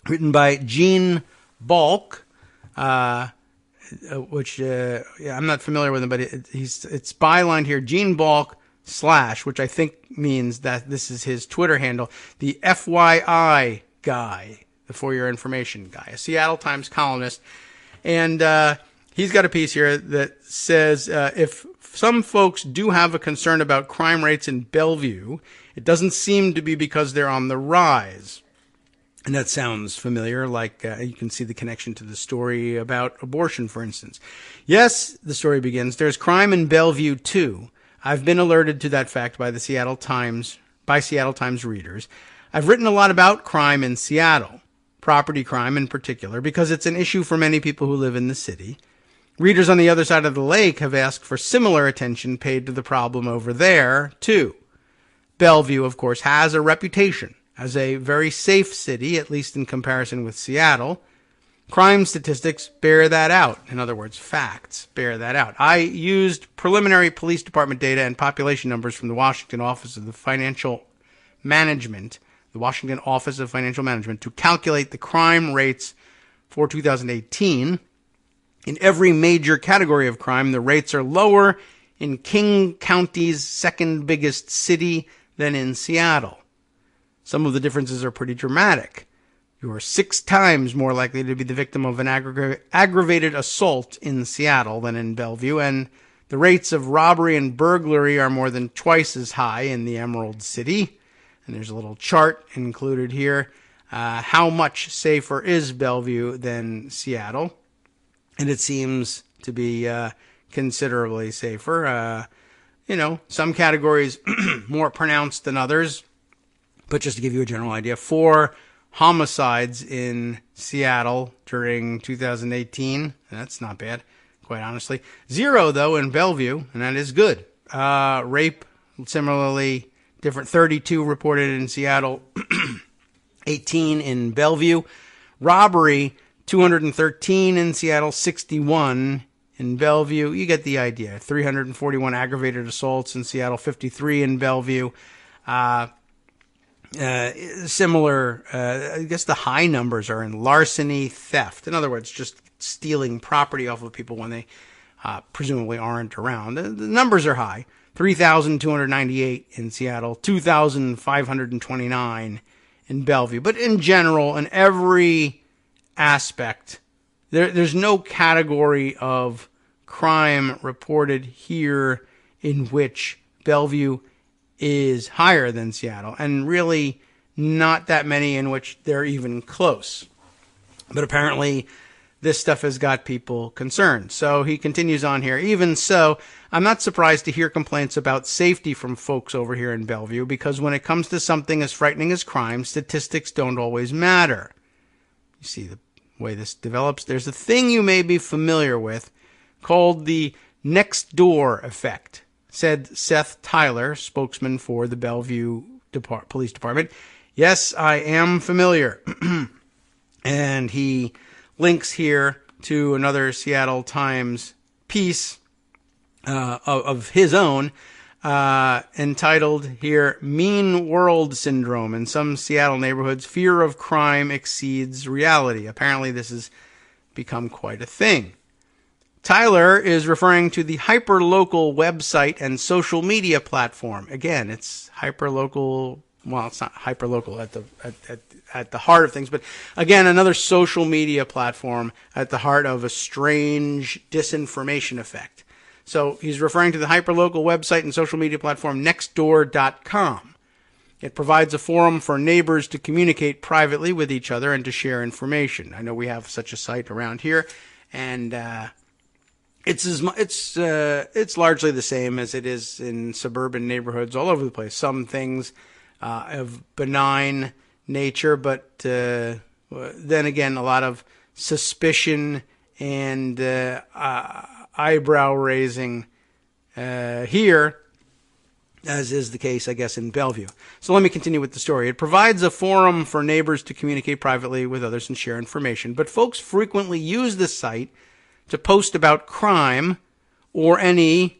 written by Gene Balk, which I'm not familiar with him, but it's bylined here, Gene Balk / which I think means that this is his Twitter handle, the FYI guy, the For Your Information guy, a Seattle Times columnist. And he's got a piece here that says, if some folks do have a concern about crime rates in Bellevue, it doesn't seem to be because they're on the rise. And that sounds familiar, like you can see the connection to the story about abortion, for instance. Yes, the story begins, there's crime in Bellevue, too. I've been alerted to that fact by Seattle Times readers. I've written a lot about crime in Seattle, property crime in particular, because it's an issue for many people who live in the city. Readers on the other side of the lake have asked for similar attention paid to the problem over there, too. Bellevue, of course, has a reputation as a very safe city, at least in comparison with Seattle. Crime statistics bear that out. In other words, facts bear that out. I used preliminary police department data and population numbers from the Washington Office of Financial Management to calculate the crime rates for 2018. In every major category of crime, the rates are lower in King County's second biggest city than in Seattle. Some of the differences are pretty dramatic. You're 6 times more likely to be the victim of an aggravated assault in Seattle than in Bellevue, and the rates of robbery and burglary are more than twice as high in the Emerald City. And there's a little chart included here. How much safer is Bellevue than Seattle? And it seems to be considerably safer. Some categories more pronounced than others. But just to give you a general idea, 4 homicides in Seattle during 2018. That's not bad, quite honestly. 0, though, in Bellevue, and that is good. Rape, similarly different. 32 reported in Seattle, 18 in Bellevue. Robbery, 213 in Seattle, 61 in Bellevue. You get the idea. 341 aggravated assaults in Seattle, 53 in Bellevue. Similar, I guess the high numbers are in larceny, theft. In other words, just stealing property off of people when they presumably aren't around. The numbers are high. 3,298 in Seattle, 2,529 in Bellevue. But in general, in every aspect, there's no category of crime reported here in which Bellevue is higher than Seattle, and really not that many in which they're even close. But apparently this stuff has got people concerned. So he continues on here. Even so, I'm not surprised to hear complaints about safety from folks over here in Bellevue, because when it comes to something as frightening as crime, statistics don't always matter. You see the way this develops? There's a thing you may be familiar with called the next door effect, said Seth Tyler, spokesman for the Bellevue Police Department. Yes, I am familiar. And he links here to another Seattle Times piece of his own, entitled here, Mean World Syndrome. In some Seattle neighborhoods, fear of crime exceeds reality. Apparently this has become quite a thing. Tyler is referring to the hyperlocal website and social media platform. Again, it's hyperlocal. Well, it's not hyperlocal at the heart of things, but again, another social media platform at the heart of a strange disinformation effect. So he's referring to the hyperlocal website and social media platform nextdoor.com. It provides a forum for neighbors to communicate privately with each other and to share information. I know we have such a site around here, and it's largely the same as it is in suburban neighborhoods all over the place. Some things of benign nature, but then again, a lot of suspicion and eyebrow raising here, as is the case, I guess, in Bellevue. So let me continue with the story. It provides a forum for neighbors to communicate privately with others and share information, but folks frequently use the site to post about crime or any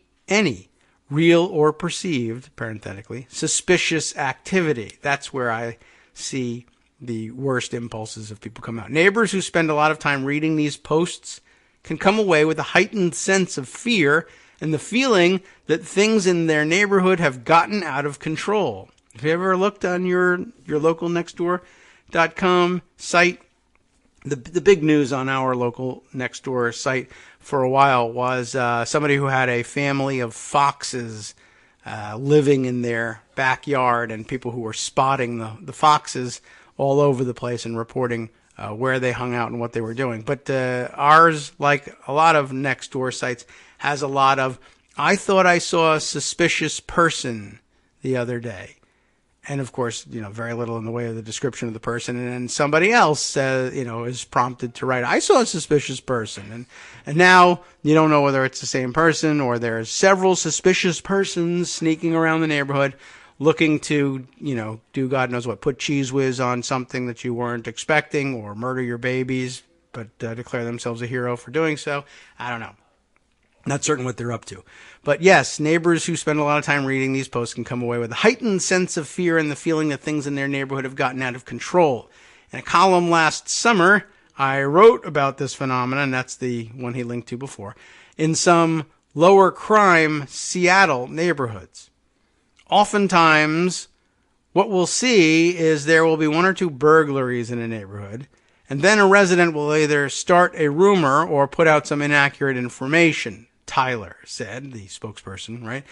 real or perceived, parenthetically, suspicious activity. That's where I see the worst impulses of people come out. Neighbors who spend a lot of time reading these posts can come away with a heightened sense of fear and the feeling that things in their neighborhood have gotten out of control. Have you ever looked on your local nextdoor.com site? The big news on our local Nextdoor site for a while was somebody who had a family of foxes living in their backyard, and people who were spotting the foxes all over the place and reporting where they hung out and what they were doing. But ours, like a lot of Nextdoor sites, has a lot of, I thought I saw a suspicious person the other day. And of course, very little in the way of the description of the person. And then somebody else, is prompted to write, I saw a suspicious person. And now you don't know whether it's the same person or there's several suspicious persons sneaking around the neighborhood looking to, do God knows what, put cheese whiz on something that you weren't expecting, or murder your babies, but declare themselves a hero for doing so. I don't know. Not certain what they're up to. But yes, neighbors who spend a lot of time reading these posts can come away with a heightened sense of fear and the feeling that things in their neighborhood have gotten out of control. In a column last summer, I wrote about this phenomenon, that's the one he linked to before, in some lower crime Seattle neighborhoods. Oftentimes, What we'll see is there will be one or two burglaries in a neighborhood, and then a resident will either start a rumor or put out some inaccurate information, Tyler said, the spokesperson, right?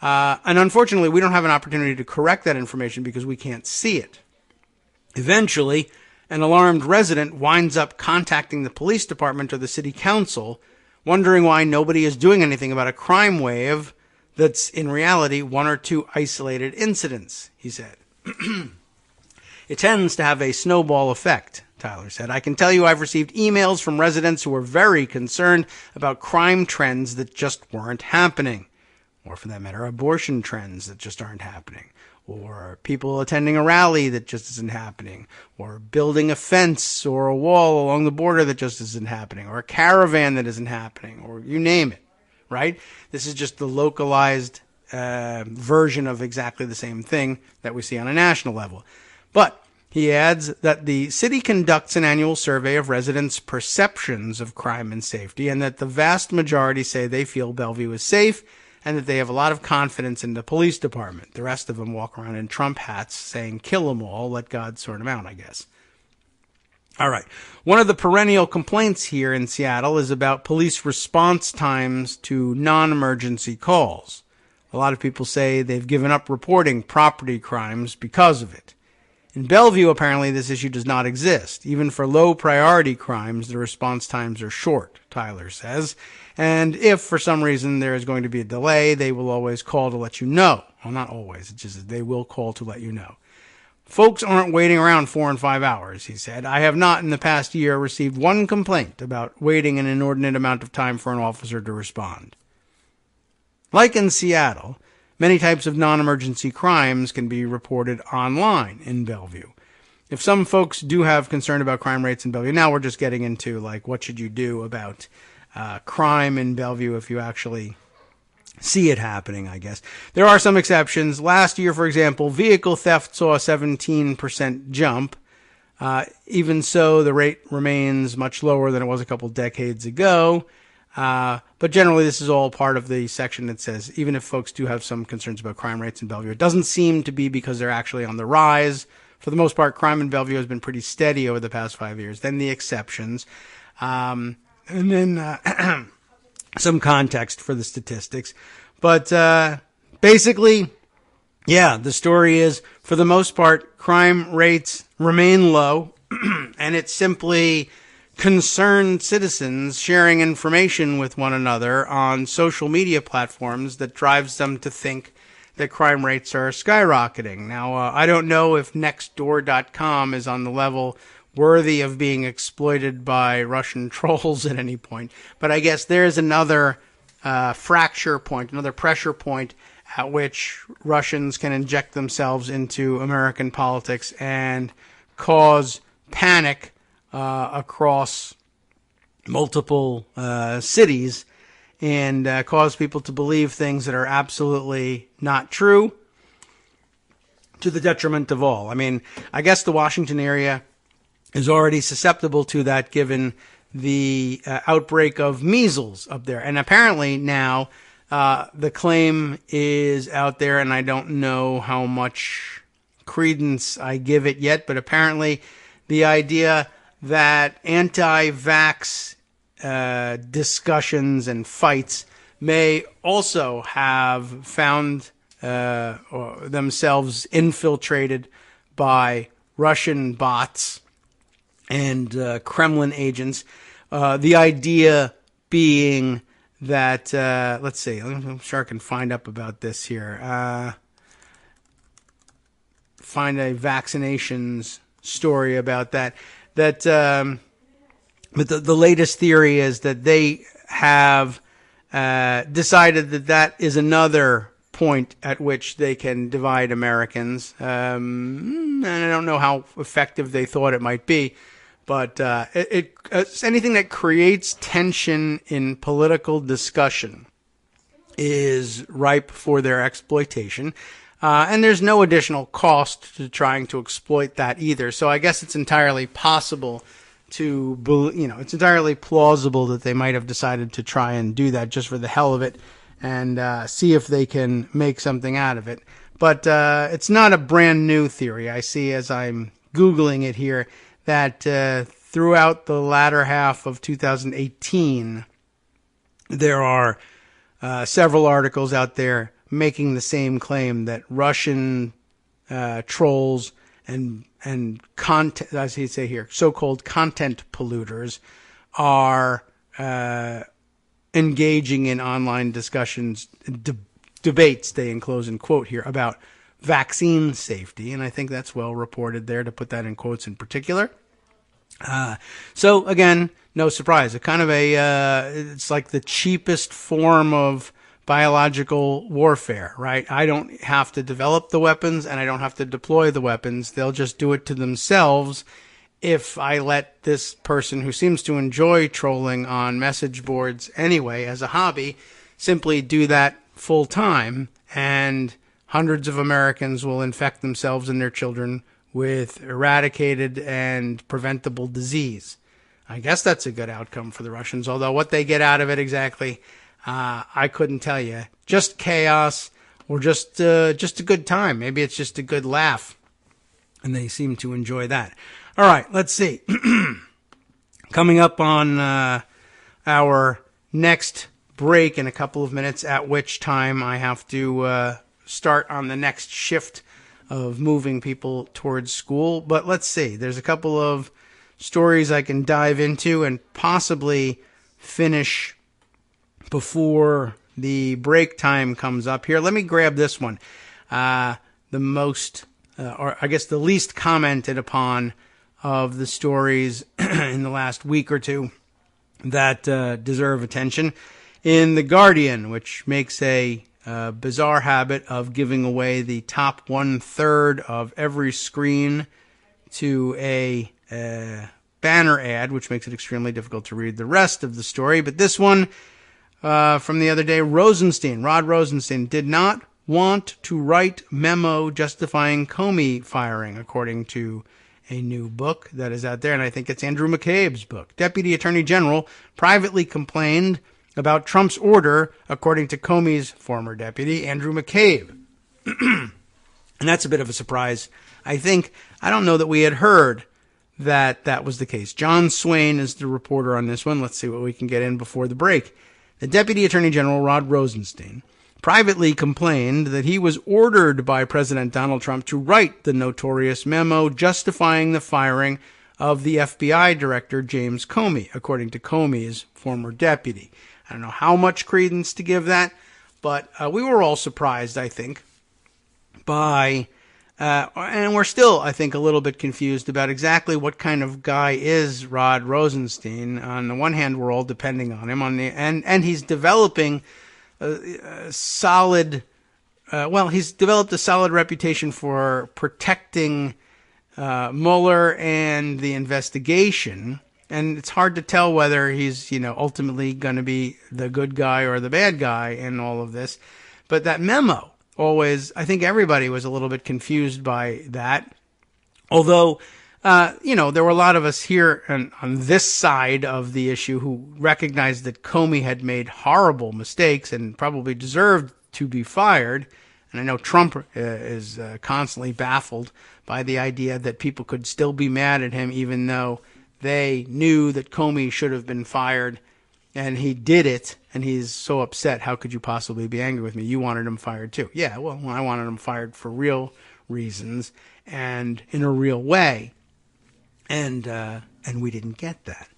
And unfortunately, we don't have an opportunity to correct that information because we can't see it. Eventually, an alarmed resident winds up contacting the police department or the city council, wondering why nobody is doing anything about a crime wave that's in reality one or two isolated incidents, he said. It tends to have a snowball effect, Tyler said. I can tell you I've received emails from residents who are very concerned about crime trends that just weren't happening. Or for that matter, abortion trends that just aren't happening. Or people attending a rally that just isn't happening. Or building a fence or a wall along the border that just isn't happening. Or a caravan that isn't happening. Or you name it, right? This is just the localized version of exactly the same thing that we see on a national level. But he adds that the city conducts an annual survey of residents' perceptions of crime and safety, and that the vast majority say they feel Bellevue is safe and that they have a lot of confidence in the police department. The rest of them walk around in Trump hats saying, kill them all, let God sort them out, I guess. All right. One of the perennial complaints here in Seattle is about police response times to non-emergency calls. A lot of people say they've given up reporting property crimes because of it. In Bellevue, apparently, this issue does not exist. Even for low-priority crimes, the response times are short, Tyler says. And if, for some reason, there is going to be a delay, they will always call to let you know. Well, not always. It's just they will call to let you know. Folks aren't waiting around 4 and 5 hours, he said. I have not, in the past year, received one complaint about waiting an inordinate amount of time for an officer to respond. Like in Seattle, many types of non-emergency crimes can be reported online in Bellevue. If some folks do have concern about crime rates in Bellevue, now we're just getting into, like, what should you do about crime in Bellevue if you actually see it happening, I guess. There are some exceptions. Last year, for example, vehicle theft saw a 17% jump. Even so, the rate remains much lower than it was a couple decades ago. But generally, this is all part of the section that says, even if folks do have some concerns about crime rates in Bellevue, it doesn't seem to be because they're actually on the rise. For the most part, crime in Bellevue has been pretty steady over the past 5 years. Then the exceptions. And then some context for the statistics. But basically, yeah, the story is, for the most part, crime rates remain low, and it's simply concerned citizens sharing information with one another on social media platforms that drives them to think that crime rates are skyrocketing. Now, I don't know if Nextdoor.com is on the level worthy of being exploited by Russian trolls at any point, but I guess there's another fracture point, another pressure point at which Russians can inject themselves into American politics and cause panic across multiple cities and cause people to believe things that are absolutely not true, to the detriment of all. I mean, I guess the Washington area is already susceptible to that given the outbreak of measles up there. And apparently now the claim is out there, and I don't know how much credence I give it yet, but apparently the idea that anti-vax discussions and fights may also have found themselves infiltrated by Russian bots and Kremlin agents. The idea being that, let's see, I'm sure I can find up about this here. Find a vaccinations story about that. But the latest theory is that they have decided that that is another point at which they can divide Americans. And I don't know how effective they thought it might be, but it's anything that creates tension in political discussion is ripe for their exploitation. And there's no additional cost to trying to exploit that either. So I guess it's entirely possible it's entirely plausible that they might have decided to try and do that just for the hell of it and see if they can make something out of it. But it's not a brand new theory. I see as I'm Googling it here that throughout the latter half of 2018, there are several articles out there making the same claim that Russian trolls and content, as he say here, so-called content polluters are engaging in online discussions, debates, they enclose in quote here, about vaccine safety. And I think that's well reported there, to put that in quotes in particular. So again, no surprise. It kind of it's like the cheapest form of biological warfare, right? I don't have to develop the weapons and I don't have to deploy the weapons. They'll just do it to themselves if I let this person who seems to enjoy trolling on message boards anyway as a hobby simply do that full time, and hundreds of Americans will infect themselves and their children with eradicated and preventable disease. I guess that's a good outcome for the Russians, although what they get out of it exactly, I couldn't tell you. Just chaos, or just a good time. Maybe it's just a good laugh, and they seem to enjoy that. All right, let's see. Coming up on our next break in a couple of minutes, at which time I have to start on the next shift of moving people towards school. But let's see. There's a couple of stories I can dive into and possibly finish before the break time comes up here. Let me grab this one. The most, or I guess the least commented upon of the stories in the last week or two that deserve attention. In The Guardian, which makes a bizarre habit of giving away the top 1/3 of every screen to a banner ad, which makes it extremely difficult to read the rest of the story. But this one from the other day, Rod Rosenstein, did not want to write memo justifying Comey firing, according to a new book that is out there, and I think it's Andrew McCabe's book. Deputy Attorney General privately complained about Trump's order, according to Comey's former deputy, Andrew McCabe. And that's a bit of a surprise. I don't know that we had heard that that was the case. John Swain is the reporter on this one. Let's see what we can get in before the break. The Deputy Attorney General, Rod Rosenstein, privately complained that he was ordered by President Donald Trump to write the notorious memo justifying the firing of the FBI Director James Comey, according to Comey's former deputy. I don't know how much credence to give that, but we were all surprised, I think, by, and we're still, I think, a little bit confused about exactly what kind of guy is Rod Rosenstein. On the one hand, we're all depending on him, and he's developing a solid, he's developed a solid reputation for protecting Mueller and the investigation. And it's hard to tell whether he's, ultimately going to be the good guy or the bad guy in all of this. But that memo always, I think everybody was a little bit confused by that. Although, there were a lot of us here on this side of the issue who recognized that Comey had made horrible mistakes and probably deserved to be fired. And I know Trump is constantly baffled by the idea that people could still be mad at him even though they knew that Comey should have been fired, and he did it, and he's so upset. How could you possibly be angry with me? You wanted him fired too. Yeah, well, I wanted him fired for real reasons and in a real way, and we didn't get that.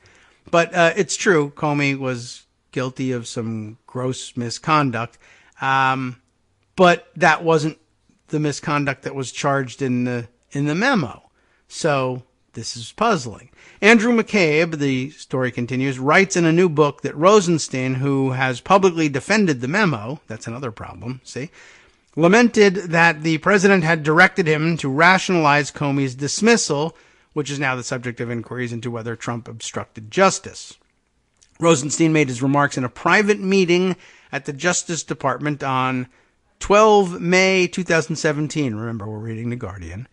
But it's true, Comey was guilty of some gross misconduct, but that wasn't the misconduct that was charged in the memo. So this is puzzling. Andrew McCabe, the story continues, writes in a new book that Rosenstein, who has publicly defended the memo, that's another problem, lamented that the president had directed him to rationalize Comey's dismissal, which is now the subject of inquiries into whether Trump obstructed justice. Rosenstein made his remarks in a private meeting at the Justice Department on 12 May 2017. Remember, we're reading The Guardian.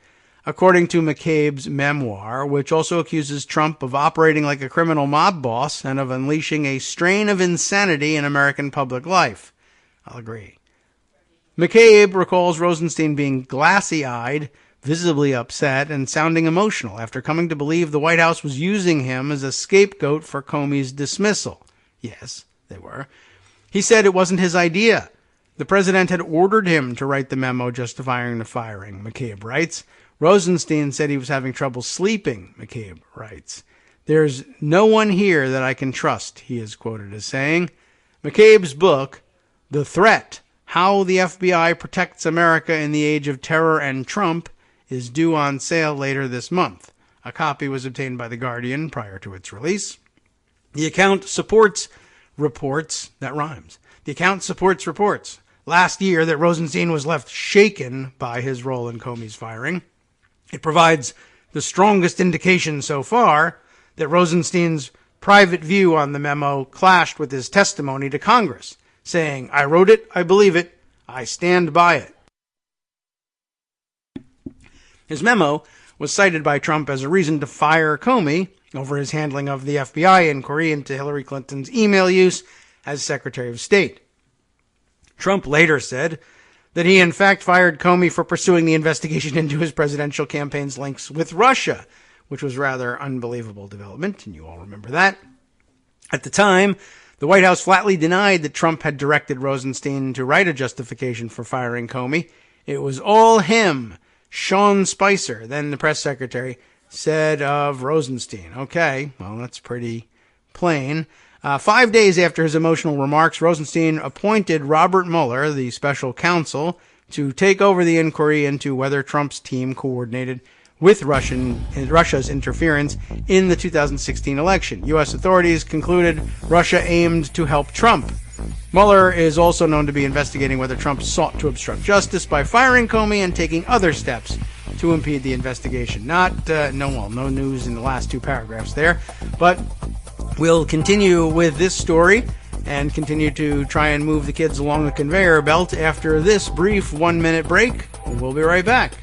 According to McCabe's memoir, which also accuses Trump of operating like a criminal mob boss and of unleashing a strain of insanity in American public life. I'll agree. McCabe recalls Rosenstein being glassy-eyed, visibly upset, and sounding emotional after coming to believe the White House was using him as a scapegoat for Comey's dismissal. Yes, they were. He said it wasn't his idea. The president had ordered him to write the memo justifying the firing, McCabe writes. Rosenstein said he was having trouble sleeping, McCabe writes. There's no one here that I can trust, he is quoted as saying. McCabe's book, The Threat, How the FBI Protects America in the Age of Terror and Trump, is due on sale later this month. A copy was obtained by The Guardian prior to its release. The account supports reports, that rhymes. The account supports reports last year that Rosenstein was left shaken by his role in Comey's firing. It provides the strongest indication so far that Rosenstein's private view on the memo clashed with his testimony to Congress, saying, I wrote it, I believe it, I stand by it. His memo was cited by Trump as a reason to fire Comey over his handling of the FBI inquiry into Hillary Clinton's email use as Secretary of State. Trump later said that he in fact fired Comey for pursuing the investigation into his presidential campaign's links with Russia, which was rather unbelievable development, and you all remember that. At the time, the White House flatly denied that Trump had directed Rosenstein to write a justification for firing Comey. It was all him. Sean Spicer, then the press secretary, said of Rosenstein. Okay, well, that's pretty plain. 5 days after his emotional remarks, Rosenstein appointed Robert Mueller, the special counsel, to take over the inquiry into whether Trump's team coordinated with Russia's interference in the 2016 election. U.S. authorities concluded Russia aimed to help Trump. Mueller is also known to be investigating whether Trump sought to obstruct justice by firing Comey and taking other steps to impede the investigation. No news in the last two paragraphs there, but we'll continue with this story and continue to try and move the kids along the conveyor belt after this brief 1-minute break. We'll be right back.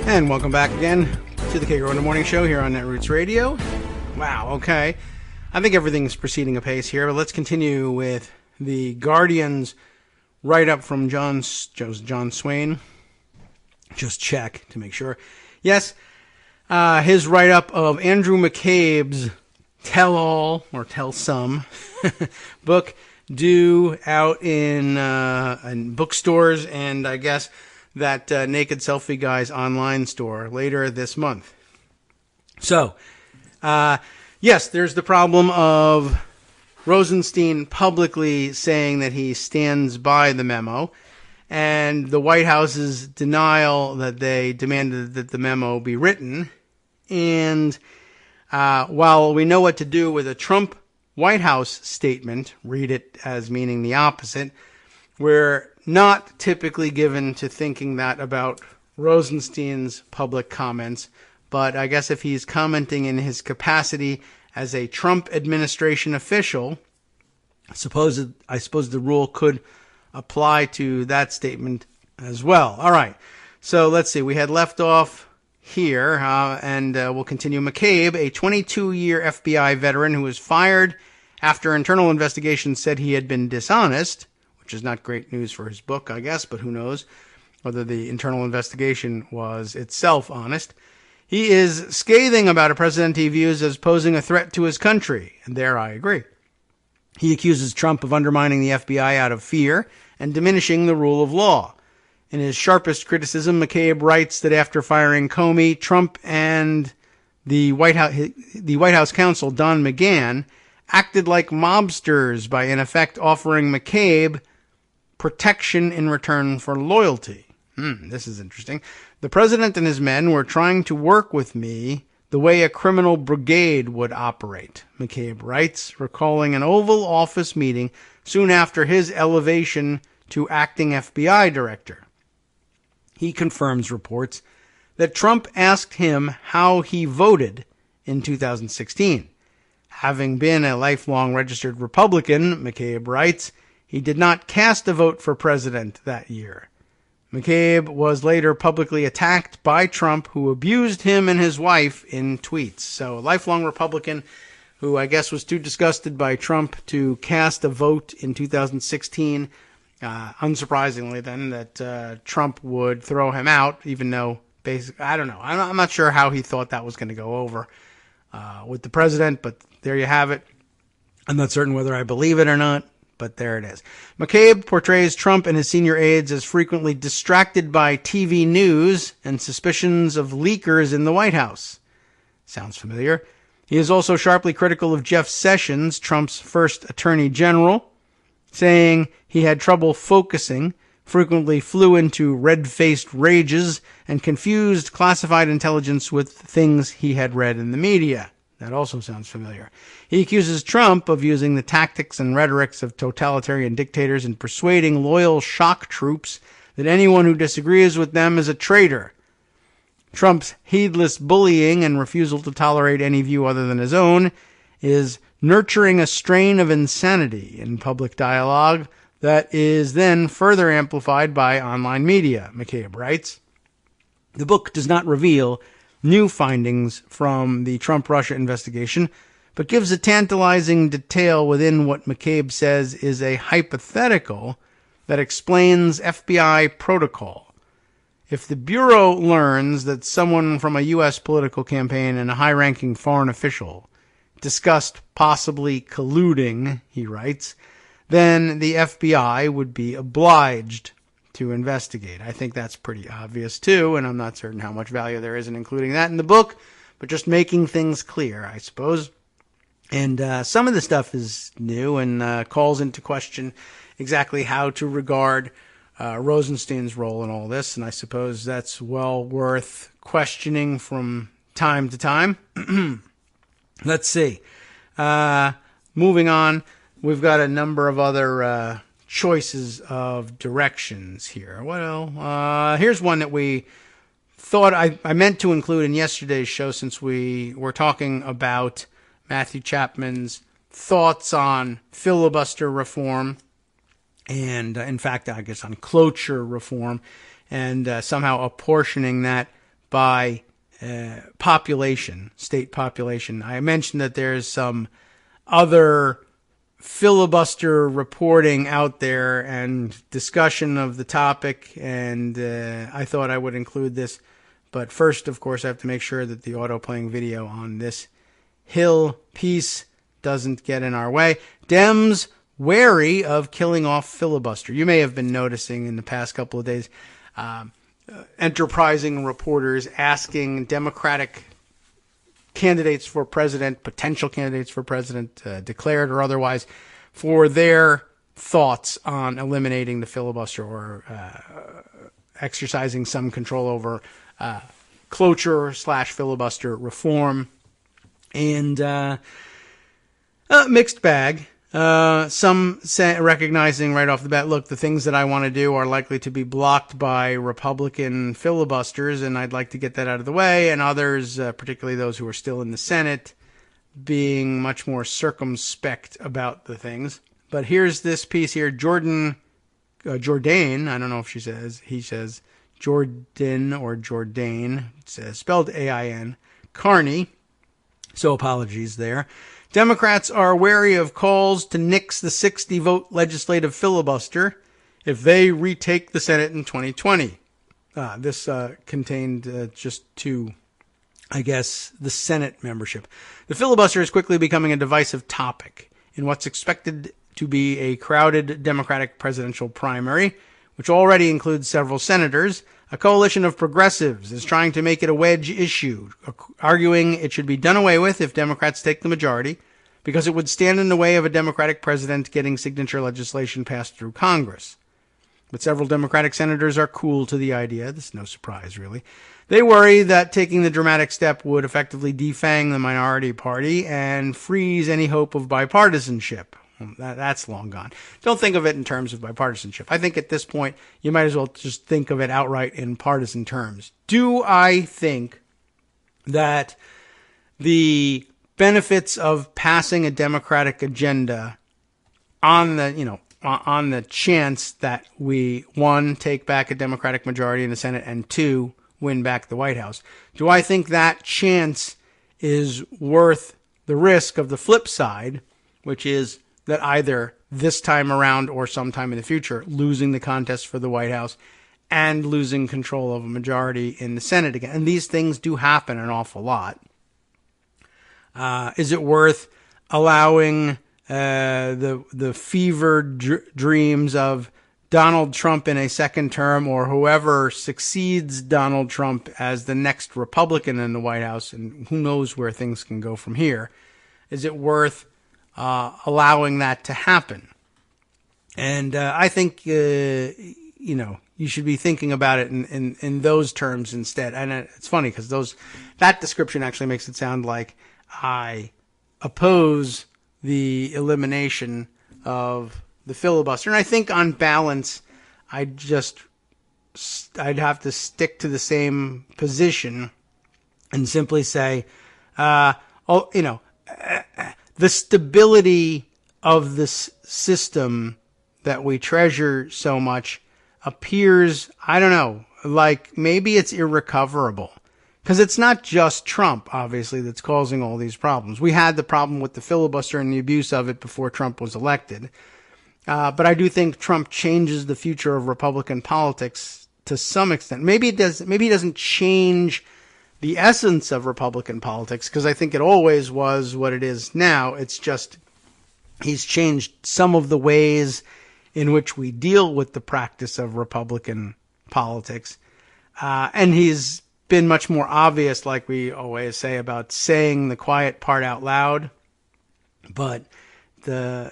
And welcome back again to the Kagro in the Morning Show here on Netroots Radio. Wow, okay. I think everything's proceeding apace here, but let's continue with the Guardian's write-up from John Swain. Just check to make sure. Yes, his write-up of Andrew McCabe's tell-all, or tell-some, book due out in bookstores and I guess that Naked Selfie Guy's online store later this month. So, yes, there's the problem of Rosenstein publicly saying that he stands by the memo, and the White House's denial that they demanded that the memo be written. And while we know what to do with a Trump White House statement, read it as meaning the opposite, we're not typically given to thinking that about Rosenstein's public comments, but I guess if he's commenting in his capacity as a Trump administration official, I suppose the rule could apply to that statement as well. All right, so let's see. We had left off here, and we'll continue. McCabe, a 22-year FBI veteran who was fired after internal investigations said he had been dishonest, which is not great news for his book, I guess, but who knows whether the internal investigation was itself honest. He is scathing about a president he views as posing a threat to his country, and there I agree. He accuses Trump of undermining the FBI out of fear and diminishing the rule of law. In his sharpest criticism, McCabe writes that after firing Comey, Trump and the White House counsel, Don McGahn, acted like mobsters by in effect offering McCabe protection in return for loyalty. This is interesting. The president and his men were trying to work with me the way a criminal brigade would operate, McCabe writes, recalling an Oval Office meeting soon after his elevation to acting FBI director. He confirms reports that Trump asked him how he voted in 2016. Having been a lifelong registered Republican, McCabe writes, he did not cast a vote for president that year. McCabe was later publicly attacked by Trump, who abused him and his wife in tweets. So a lifelong Republican who I guess was too disgusted by Trump to cast a vote in 2016. Unsurprisingly, then, that Trump would throw him out, even though, basically, I don't know. I'm not sure how he thought that was going to go over with the president, but there you have it. I'm not certain whether I believe it or not, but there it is. McCabe portrays Trump and his senior aides as frequently distracted by TV news and suspicions of leakers in the White House. Sounds familiar. He is also sharply critical of Jeff Sessions, Trump's first attorney general, saying he had trouble focusing, frequently flew into red-faced rages, and confused classified intelligence with things he had read in the media. That also sounds familiar. He accuses Trump of using the tactics and rhetorics of totalitarian dictators and persuading loyal shock troops that anyone who disagrees with them is a traitor. Trump's heedless bullying and refusal to tolerate any view other than his own is nurturing a strain of insanity in public dialogue that is then further amplified by online media, McCabe writes. The book does not reveal new findings from the Trump-Russia investigation, but gives a tantalizing detail within what McCabe says is a hypothetical that explains FBI protocol. If the Bureau learns that someone from a U.S. political campaign and a high-ranking foreign official discussed possibly colluding, he writes, then the FBI would be obliged to investigate. I think that's pretty obvious too, and I'm not certain how much value there is in including that in the book, but just making things clear, I suppose. And some of the stuff is new and calls into question exactly how to regard Rosenstein's role in all this, and I suppose that's well worth questioning from time to time. Let's see. Moving on, we've got a number of other choices of directions here. Well, here's one that we thought I meant to include in yesterday's show, since we were talking about Matthew Chapman's thoughts on filibuster reform and, in fact, I guess on cloture reform, and somehow apportioning that by population, state population. I mentioned that there's some other filibuster reporting out there and discussion of the topic, and I thought I would include this. But first, of course, I have to make sure that the auto-playing video on this Hill piece doesn't get in our way. Dems wary of killing off filibuster. You may have been noticing in the past couple of days enterprising reporters asking Democratic candidates for president, potential candidates for president, declared or otherwise, for their thoughts on eliminating the filibuster or exercising some control over cloture/filibuster reform. And mixed bag. Some recognizing right off the bat, look, the things that I want to do are likely to be blocked by Republican filibusters, and I'd like to get that out of the way. And others, particularly those who are still in the Senate, being much more circumspect about the things. But here's this piece here. Jourdain, I don't know if he says Jordan or Jourdain, it's spelled A-I-N, Carney. So apologies there. Democrats are wary of calls to nix the 60-vote legislative filibuster if they retake the Senate in 2020. This contained just two, I guess, the Senate membership. The filibuster is quickly becoming a divisive topic in what's expected to be a crowded Democratic presidential primary, which already includes several senators. A coalition of progressives is trying to make it a wedge issue, arguing it should be done away with if Democrats take the majority, because it would stand in the way of a Democratic president getting signature legislation passed through Congress. But several Democratic senators are cool to the idea. This is no surprise, really. They worry that taking the dramatic step would effectively defang the minority party and freeze any hope of bipartisanship. That's long gone. Don't think of it in terms of bipartisanship. I think at this point, you might as well just think of it outright in partisan terms. Do I think that the benefits of passing a Democratic agenda on the, on the chance that we, one, take back a Democratic majority in the Senate, and two, win back the White House. Do I think that chance is worth the risk of the flip side, which is that either this time around or sometime in the future, losing the contest for the White House and losing control of a majority in the Senate again? And these things do happen an awful lot. Is it worth allowing the fevered dreams of Donald Trump in a second term, or whoever succeeds Donald Trump as the next Republican in the White House, and who knows where things can go from here? Is it worth allowing that to happen? And I think you should be thinking about it in those terms instead. And it's funny because that description actually makes it sound like I oppose the elimination of the filibuster. And I think on balance, I'd have to stick to the same position and simply say, the stability of this system that we treasure so much appears, I don't know, like maybe it's irrecoverable. Because it's not just Trump, obviously, that's causing all these problems. We had the problem with the filibuster and the abuse of it before Trump was elected. But I do think Trump changes the future of Republican politics to some extent. Maybe it does. Maybe he doesn't change the essence of Republican politics, because I think it always was what it is now. It's just he's changed some of the ways in which we deal with the practice of Republican politics. And he's been much more obvious, like we always say, about saying the quiet part out loud. But the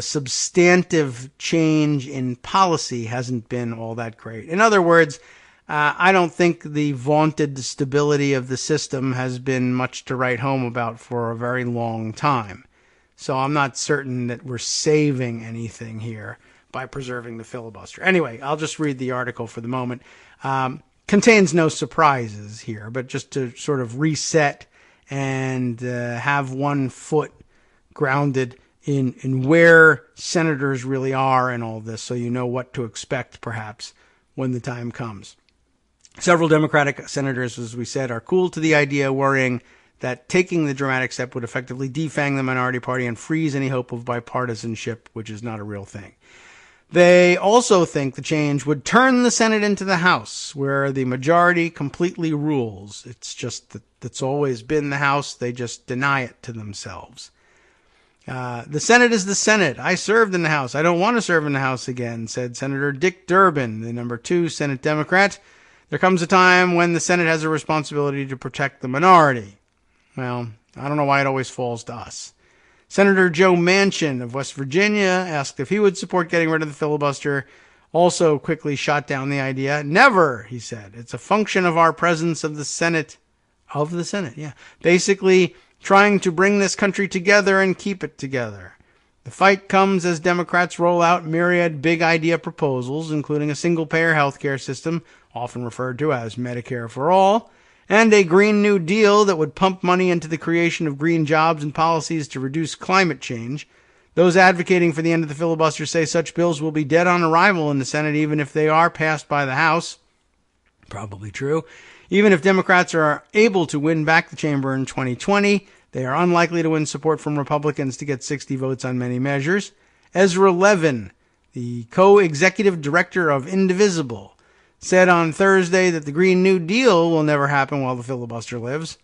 substantive change in policy hasn't been all that great. In other words, I don't think the vaunted stability of the system has been much to write home about for a very long time. So I'm not certain that we're saving anything here by preserving the filibuster. Anyway, I'll just read the article for the moment. Contains no surprises here, but just to sort of reset and have one foot grounded in where senators really are in all this, so you know what to expect perhaps when the time comes. Several Democratic senators, as we said, are cool to the idea, worrying that taking the dramatic step would effectively defang the minority party and freeze any hope of bipartisanship, which is not a real thing. They also think the change would turn the Senate into the House, where the majority completely rules. It's just that it's always been the House. They just deny it to themselves. The Senate is the Senate. I served in the House. I don't want to serve in the House again, said Senator Dick Durbin, the number 2 Senate Democrat. There comes a time when the Senate has a responsibility to protect the minority. Well, I don't know why it always falls to us. Senator Joe Manchin of West Virginia asked if he would support getting rid of the filibuster, also quickly shot down the idea. Never, he said. It's a function of our presence of the Senate. Of the Senate, yeah. Basically, trying to bring this country together and keep it together. The fight comes as Democrats roll out myriad big idea proposals, including a single-payer health care system, often referred to as Medicare for All, and a Green New Deal that would pump money into the creation of green jobs and policies to reduce climate change. Those advocating for the end of the filibuster say such bills will be dead on arrival in the Senate, even if they are passed by the House. Probably true. Even if Democrats are able to win back the chamber in 2020, they are unlikely to win support from Republicans to get 60 votes on many measures. Ezra Levin, the co-executive director of Indivisible, said on Thursday that the Green New Deal will never happen while the filibuster lives.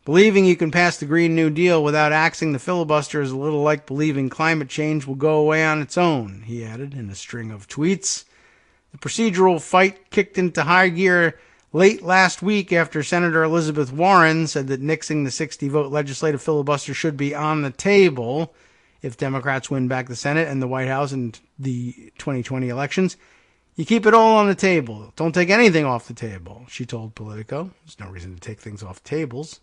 Believing you can pass the Green New Deal without axing the filibuster is a little like believing climate change will go away on its own, he added in a string of tweets. The procedural fight kicked into high gear late last week after Senator Elizabeth Warren said that nixing the 60-vote legislative filibuster should be on the table if Democrats win back the Senate and the White House in the 2020 elections. You keep it all on the table. Don't take anything off the table, she told Politico. There's no reason to take things off tables.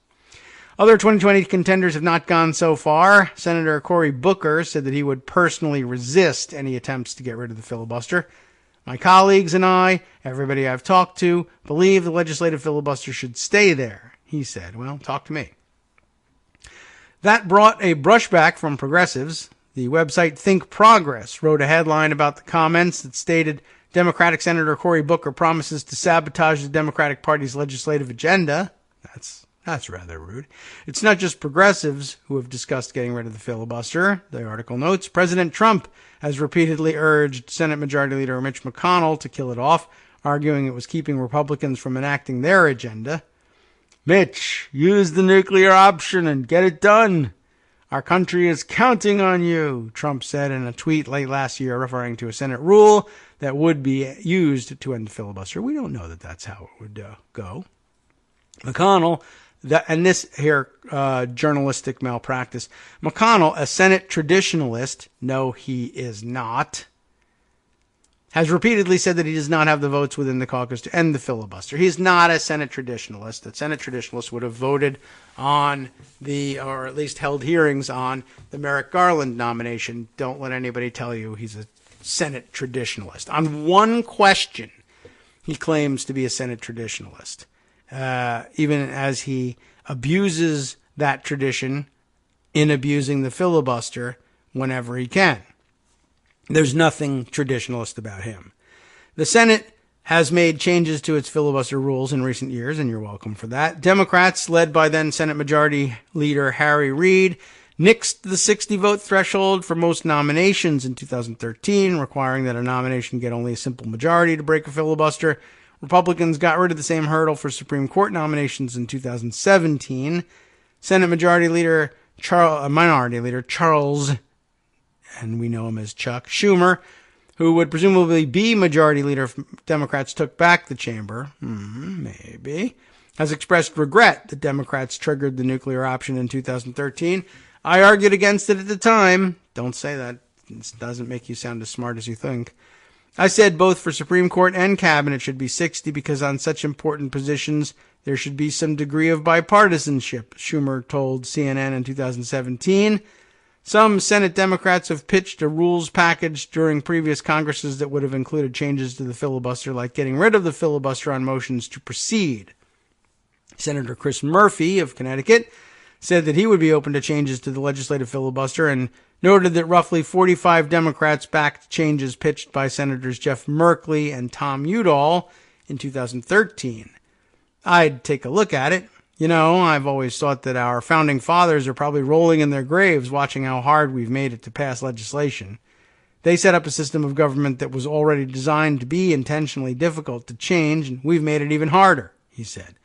Other 2020 contenders have not gone so far. Senator Cory Booker said that he would personally resist any attempts to get rid of the filibuster. My colleagues and I, everybody I've talked to, believe the legislative filibuster should stay there, he said. Well, talk to me. That brought a brushback from progressives. The website Think Progress wrote a headline about the comments that stated Democratic Senator Cory Booker promises to sabotage the Democratic Party's legislative agenda. That's rather rude. It's not just progressives who have discussed getting rid of the filibuster. The article notes President Trump has repeatedly urged Senate Majority Leader Mitch McConnell to kill it off, arguing it was keeping Republicans from enacting their agenda. Mitch, use the nuclear option and get it done. Our country is counting on you, Trump said in a tweet late last year referring to a Senate rule that would be used to end the filibuster. We don't know that that's how it would go. McConnell, journalistic malpractice. McConnell, a Senate traditionalist, no, he is not, has repeatedly said that he does not have the votes within the caucus to end the filibuster. He's not a Senate traditionalist. A Senate traditionalist would have voted on or at least held hearings on the Merrick Garland nomination. Don't let anybody tell you he's a Senate traditionalist. On one question, he claims to be a Senate traditionalist. Even as he abuses that tradition in abusing the filibuster whenever he can. There's nothing traditionalist about him. The Senate has made changes to its filibuster rules in recent years, and you're welcome for that. Democrats, led by then Senate Majority Leader Harry Reid, nixed the 60-vote threshold for most nominations in 2013, requiring that a nomination get only a simple majority to break a filibuster. Republicans got rid of the same hurdle for Supreme Court nominations in 2017. Senate Minority Leader Charles, and we know him as Chuck Schumer, who would presumably be Majority Leader if Democrats took back the chamber, maybe, has expressed regret that Democrats triggered the nuclear option in 2013. I argued against it at the time. Don't say that. It doesn't make you sound as smart as you think. I said both for Supreme Court and Cabinet should be 60 because on such important positions, there should be some degree of bipartisanship, Schumer told CNN in 2017. Some Senate Democrats have pitched a rules package during previous Congresses that would have included changes to the filibuster, like getting rid of the filibuster on motions to proceed. Senator Chris Murphy of Connecticut said that he would be open to changes to the legislative filibuster and noted that roughly 45 Democrats backed changes pitched by Senators Jeff Merkley and Tom Udall in 2013. I'd take a look at it. You know, I've always thought that our founding fathers are probably rolling in their graves watching how hard we've made it to pass legislation. They set up a system of government that was already designed to be intentionally difficult to change, and we've made it even harder, he said.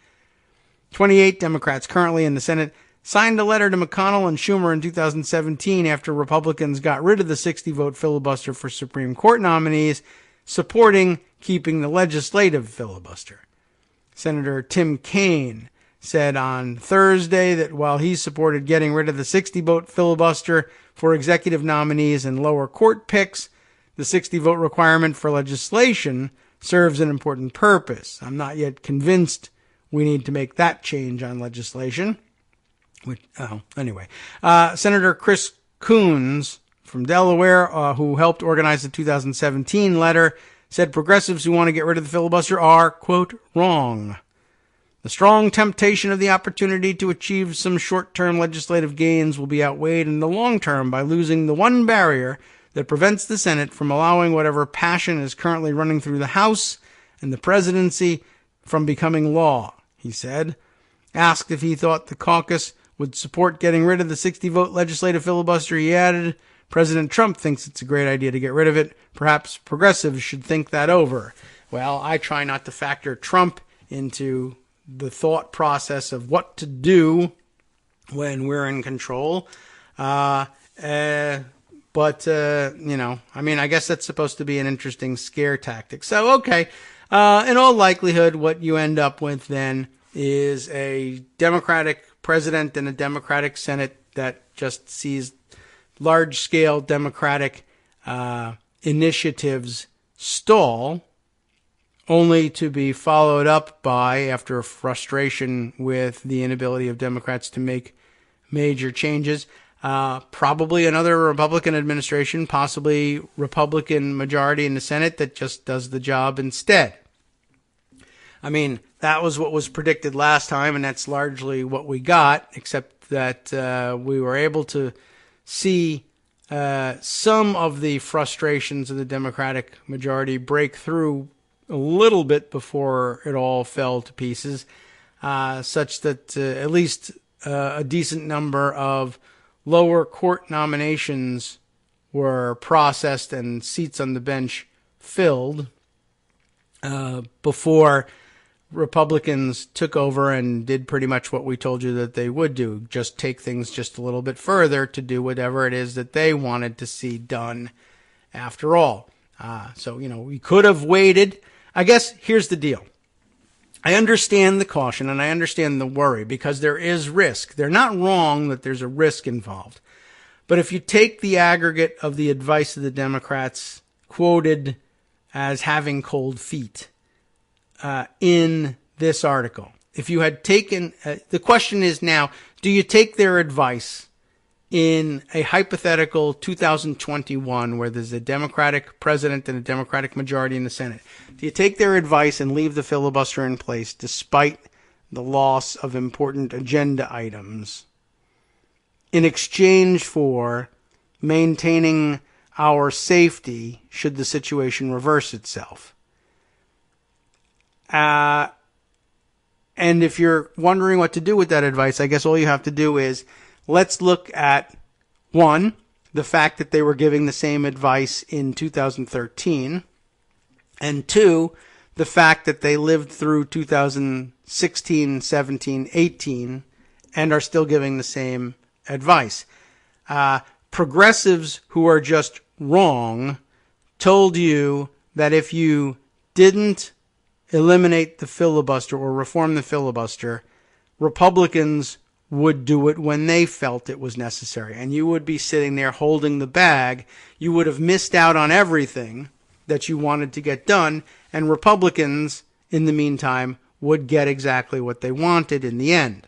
28 Democrats currently in the Senate signed a letter to McConnell and Schumer in 2017 after Republicans got rid of the 60-vote filibuster for Supreme Court nominees, supporting keeping the legislative filibuster. Senator Tim Kaine said on Thursday that while he supported getting rid of the 60-vote filibuster for executive nominees and lower court picks, the 60-vote requirement for legislation serves an important purpose. I'm not yet convinced we need to make that change on legislation. Senator Chris Coons from Delaware, who helped organize the 2017 letter, said progressives who want to get rid of the filibuster are, quote, wrong. The strong temptation of the opportunity to achieve some short-term legislative gains will be outweighed in the long term by losing the one barrier that prevents the Senate from allowing whatever passion is currently running through the House and the presidency from becoming law, he said. Asked if he thought the caucus would support getting rid of the 60-vote legislative filibuster, he added, President Trump thinks it's a great idea to get rid of it. Perhaps progressives should think that over. Well, I try not to factor Trump into the thought process of what to do when we're in control. I guess that's supposed to be an interesting scare tactic. So, okay. In all likelihood, what you end up with then is a Democratic president and a Democratic Senate that just sees large-scale Democratic initiatives stall, only to be followed up by, after frustration with the inability of Democrats to make major changes, probably another Republican administration, possibly Republican majority in the Senate that just does the job instead. I mean, that was what was predicted last time, and that's largely what we got, except that we were able to see some of the frustrations of the Democratic majority break through a little bit before it all fell to pieces, such that at least a decent number of lower court nominations were processed and seats on the bench filled before Republicans took over and did pretty much what we told you that they would do, just take things just a little bit further to do whatever it is that they wanted to see done after all. So, we could have waited. I guess here's the deal. I understand the caution and I understand the worry because there is risk. They're not wrong that there's a risk involved. But if you take the aggregate of the advice of the Democrats quoted as having cold feet in this article, if you had taken, the question is now, do you take their advice in a hypothetical 2021 where there's a Democratic president and a Democratic majority in the Senate? Do you take their advice and leave the filibuster in place despite the loss of important agenda items in exchange for maintaining our safety should the situation reverse itself? And if you're wondering what to do with that advice, I guess all you have to do is let's look at, one, the fact that they were giving the same advice in 2013, and two, the fact that they lived through 2016, 17, 18, and are still giving the same advice. Progressives who are just wrong told you that if you didn't eliminate the filibuster or reform the filibuster, Republicans would do it when they felt it was necessary. And you would be sitting there holding the bag. You would have missed out on everything that you wanted to get done. And Republicans, in the meantime, would get exactly what they wanted in the end.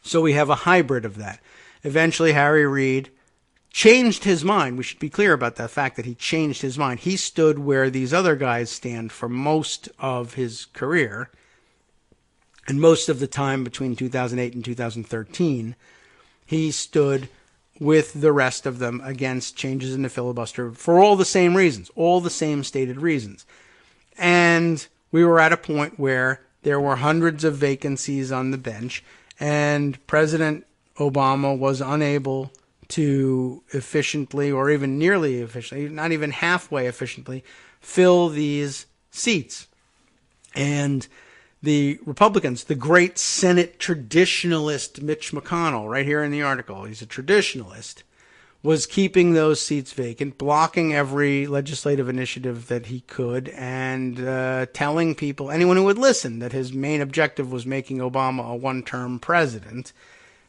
So we have a hybrid of that. Eventually, Harry Reid changed his mind. We should be clear about that fact that he changed his mind. He stood where these other guys stand for most of his career. And most of the time between 2008 and 2013, he stood with the rest of them against changes in the filibuster for all the same reasons, all the same stated reasons. And we were at a point where there were hundreds of vacancies on the bench, and President Obama was unable to efficiently, or even nearly efficiently, not even halfway efficiently, fill these seats. And the Republicans, the great Senate traditionalist Mitch McConnell, right here in the article, he's a traditionalist, was keeping those seats vacant, blocking every legislative initiative that he could, and telling people, anyone who would listen, that his main objective was making Obama a one-term president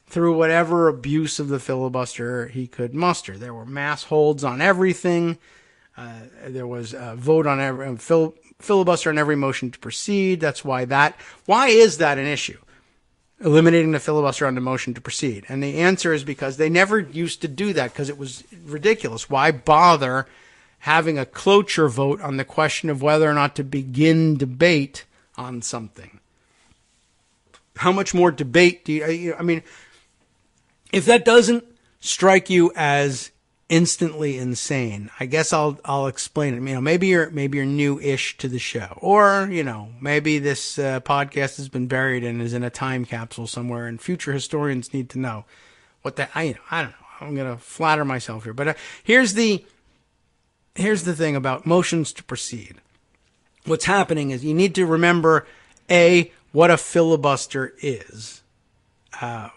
through whatever abuse of the filibuster he could muster. There were mass holds on everything. There was a vote on every filibuster on every motion to proceed. That's why is that an issue? Eliminating the filibuster on the motion to proceed. And the answer is because they never used to do that because it was ridiculous. Why bother having a cloture vote on the question of whether or not to begin debate on something? How much more debate do you, I mean, if that doesn't strike you as instantly insane, I guess I'll explain it. Maybe you're new-ish to the show, or maybe this podcast has been buried and is in a time capsule somewhere, and future historians need to know what that. I don't know. I'm gonna flatter myself here, but here's the thing about motions to proceed. What's happening is you need to remember what a filibuster is.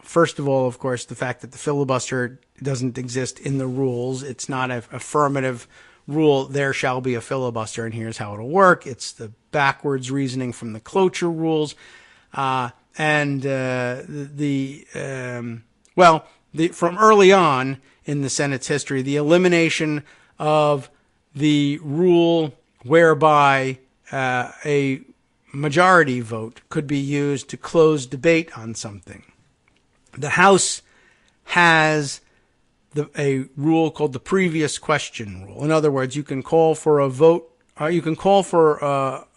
First of all, of course, the fact that the filibuster doesn't exist in the rules. It's not an affirmative rule, there shall be a filibuster, and here's how it'll work. It's the backwards reasoning from the cloture rules. From early on in the Senate's history, the elimination of the rule whereby a majority vote could be used to close debate on something. The House has a rule called the previous question rule. In other words, you can call for a vote. You can call for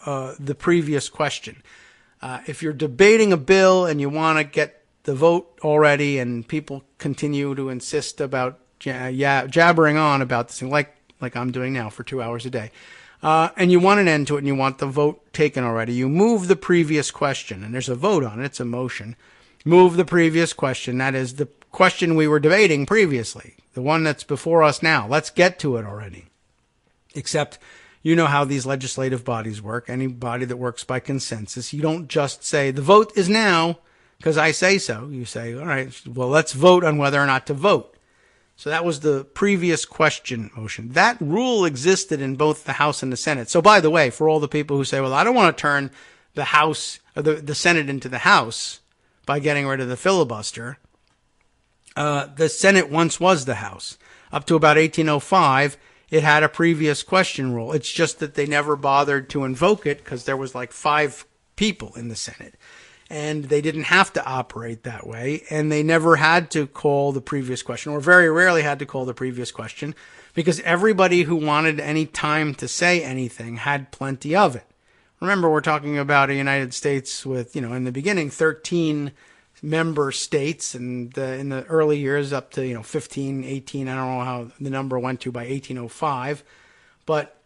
the previous question. If you're debating a bill and you want to get the vote already, and people continue to insist about jabbering on about this thing, like I'm doing now for 2 hours a day, and you want an end to it and you want the vote taken already, you move the previous question, and there's a vote on it, it's a motion. Move the previous question, that is the question we were debating previously, the one that's before us now. Let's get to it already. Except, you know how these legislative bodies work, any body that works by consensus. You don't just say, the vote is now, because I say so. You say, all right, well, let's vote on whether or not to vote. So that was the previous question motion. That rule existed in both the House and the Senate. So by the way, for all the people who say, well, I don't want to turn the House, or the Senate into the House by getting rid of the filibuster, the Senate once was the House. Up to about 1805, it had a previous question rule. It's just that they never bothered to invoke it because there was like 5 people in the Senate. And they didn't have to operate that way, and they never had to call the previous question, or very rarely had to call the previous question, because everybody who wanted any time to say anything had plenty of it. Remember, we're talking about a United States with, in the beginning, 13 member states, and in the early years up to, 15, 18, I don't know how the number went to by 1805, but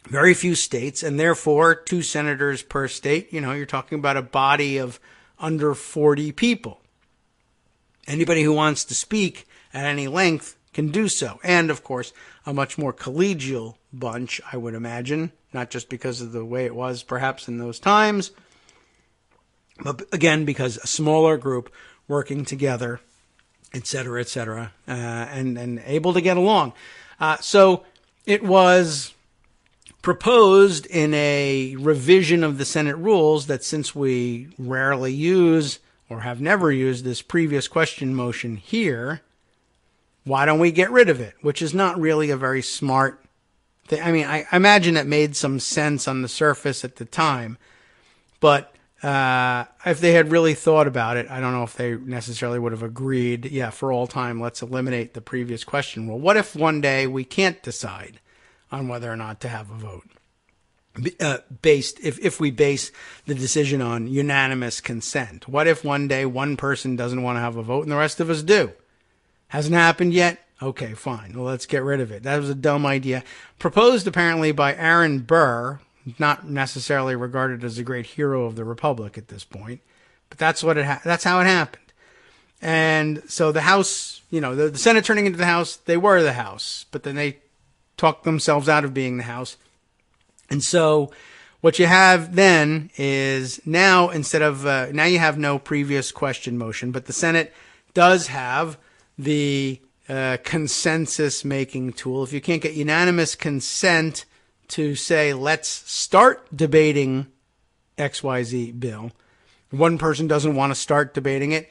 very few states, and therefore 2 senators per state. You're talking about a body of under 40 people. Anybody who wants to speak at any length can do so. And, of course, a much more collegial bunch, I would imagine, not just because of the way it was perhaps in those times, but again, because a smaller group working together, et cetera, and able to get along. So it was proposed in a revision of the Senate rules that since we rarely use or have never used this previous question motion here, why don't we get rid of it? Which is not really a very smart thing. I mean, I imagine it made some sense on the surface at the time, but if they had really thought about it, I don't know if they necessarily would have agreed, for all time, let's eliminate the previous question rule. What if one day we can't decide on whether or not to have a vote, if we base the decision on unanimous consent? What if one day one person doesn't want to have a vote and the rest of us do? Hasn't happened yet? Okay, fine. Well, let's get rid of it. That was a dumb idea. Proposed apparently by Aaron Burr, not necessarily regarded as a great hero of the Republic at this point, but that's how it happened. And so the House, the Senate turning into the House, they were the House, but then they talked themselves out of being the House. And so what you have then is now now you have no previous question motion, but the Senate does have the consensus making tool. If you can't get unanimous consent to say, let's start debating XYZ bill, one person doesn't want to start debating it,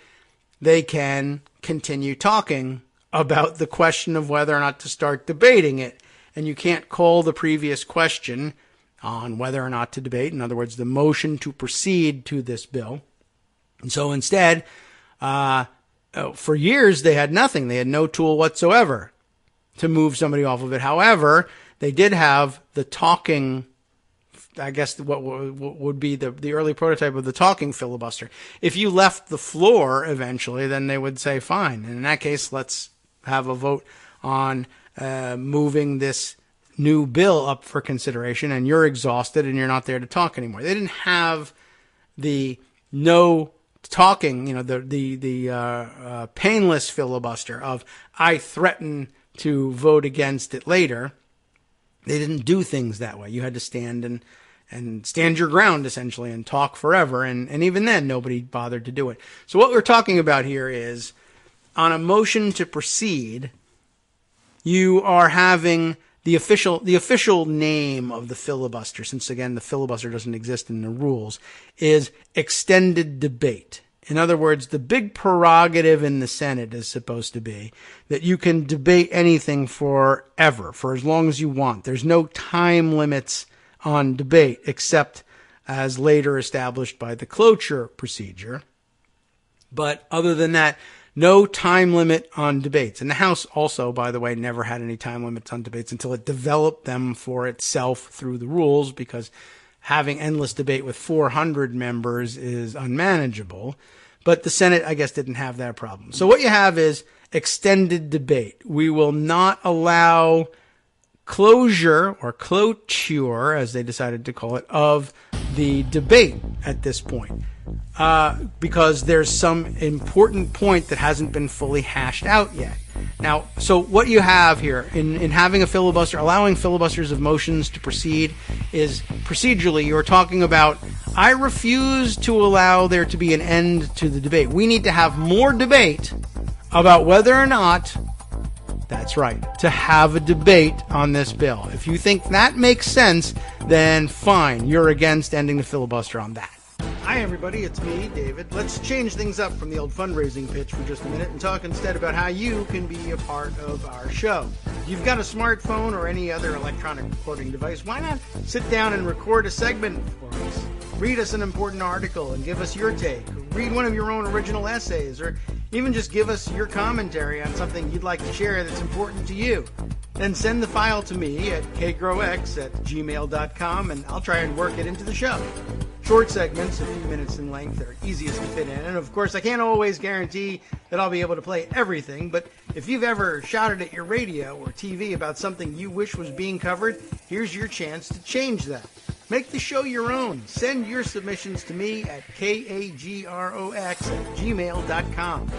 they can continue talking about the question of whether or not to start debating it. And you can't call the previous question on whether or not to debate. In other words, the motion to proceed to this bill. And so instead, for years, they had nothing. They had no tool whatsoever to move somebody off of it. However, they did have the talking, I guess what would be the early prototype of the talking filibuster. If you left the floor eventually, then they would say, fine. And in that case, let's have a vote on moving this new bill up for consideration, and you're exhausted and you're not there to talk anymore. They didn't have the no talking, the painless filibuster of I threaten to vote against it later. They didn't do things that way. You had to stand and stand your ground essentially and talk forever, and even then nobody bothered to do it. So what we're talking about here is on a motion to proceed, you are having the official name of the filibuster, since again the filibuster doesn't exist in the rules, is extended debate. In other words, the big prerogative in the Senate is supposed to be that you can debate anything forever, for as long as you want. There's no time limits on debate, except as later established by the cloture procedure. But other than that, no time limit on debates. And the House also, by the way, never had any time limits on debates until it developed them for itself through the rules, because having endless debate with 400 members is unmanageable. But the Senate, I guess, didn't have that problem. So what you have is extended debate. We will not allow closure or cloture, as they decided to call it, of the debate at this point, because there's some important point that hasn't been fully hashed out yet. Now, so what you have here in having a filibuster, allowing filibusters of motions to proceed, is procedurally you're talking about, I refuse to allow there to be an end to the debate. We need to have more debate about whether or not, that's right, to have a debate on this bill. If you think that makes sense, then fine, you're against ending the filibuster on that. Hi everybody, it's me, David. Let's change things up from the old fundraising pitch for just a minute and talk instead about how you can be a part of our show. If you've got a smartphone or any other electronic recording device, why not sit down and record a segment for us? Read us an important article and give us your take. Read one of your own original essays, or even just give us your commentary on something you'd like to share that's important to you. Then send the file to me at kagrox@gmail.com and I'll try and work it into the show. Short segments, a few minutes in length, are easiest to fit in. And of course, I can't always guarantee that I'll be able to play everything, but if you've ever shouted at your radio or TV about something you wish was being covered, here's your chance to change that. Make the show your own. Send your submissions to me at kagrox@gmail.com.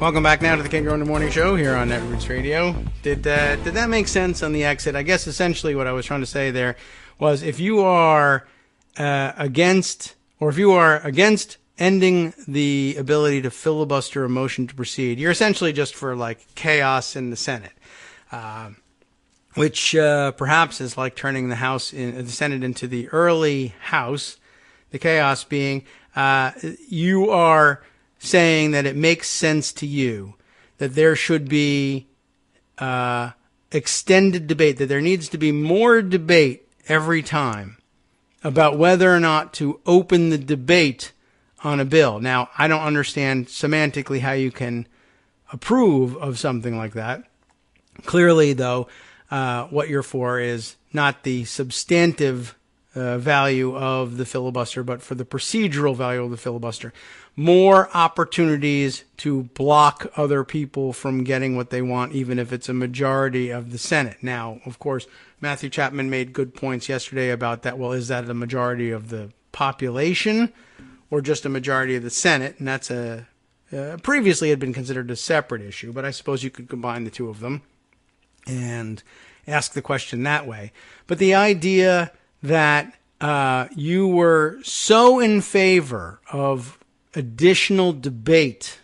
Welcome back now to the Kagro in the Morning Show here on Netroots Radio. Did that make sense on the exit? I guess essentially what I was trying to say there was, if you are against ending the ability to filibuster a motion to proceed, you're essentially just for like chaos in the Senate, which perhaps is like turning the Senate into the early House. The chaos being you are saying that it makes sense to you that there should be extended debate, that there needs to be more debate every time about whether or not to open the debate on a bill. Now, I don't understand semantically how you can approve of something like that. Clearly, though, what you're for is not the substantive value of the filibuster, but for the procedural value of the filibuster. More opportunities to block other people from getting what they want, even if it's a majority of the Senate. Now, of course, Matthew Chapman made good points yesterday about that. Well, is that a majority of the population or just a majority of the Senate? And that's previously had been considered a separate issue, but I suppose you could combine the two of them and ask the question that way. But the idea that you were so in favor of additional debate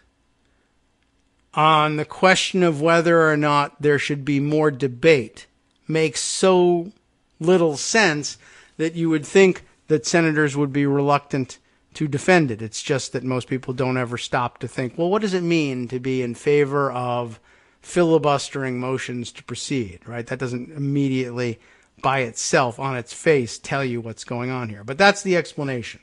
on the question of whether or not there should be more debate makes so little sense that you would think that senators would be reluctant to defend it. It's just that most people don't ever stop to think, well, what does it mean to be in favor of filibustering motions to proceed, right? That doesn't immediately by itself on its face tell you what's going on here. But that's the explanation.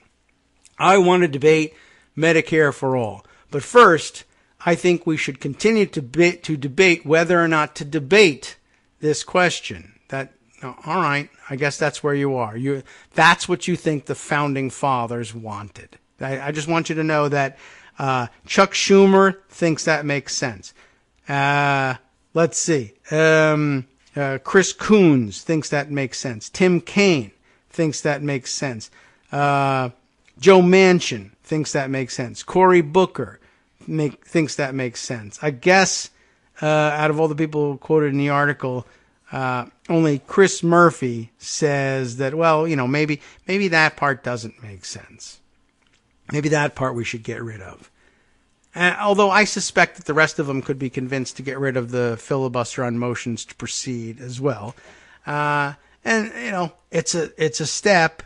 I want to debate Medicare for all. But first, I think we should continue to debate whether or not to debate this question. All right, I guess that's where you are. That's what you think the founding fathers wanted. I just want you to know that Chuck Schumer thinks that makes sense. Let's see. Chris Coons thinks that makes sense. Tim Kaine thinks that makes sense. Joe Manchin thinks that makes sense. Cory Booker thinks that makes sense. I guess out of all the people quoted in the article, only Chris Murphy says that, well, maybe that part doesn't make sense. Maybe that part we should get rid of. Although I suspect that the rest of them could be convinced to get rid of the filibuster on motions to proceed as well. It's a step.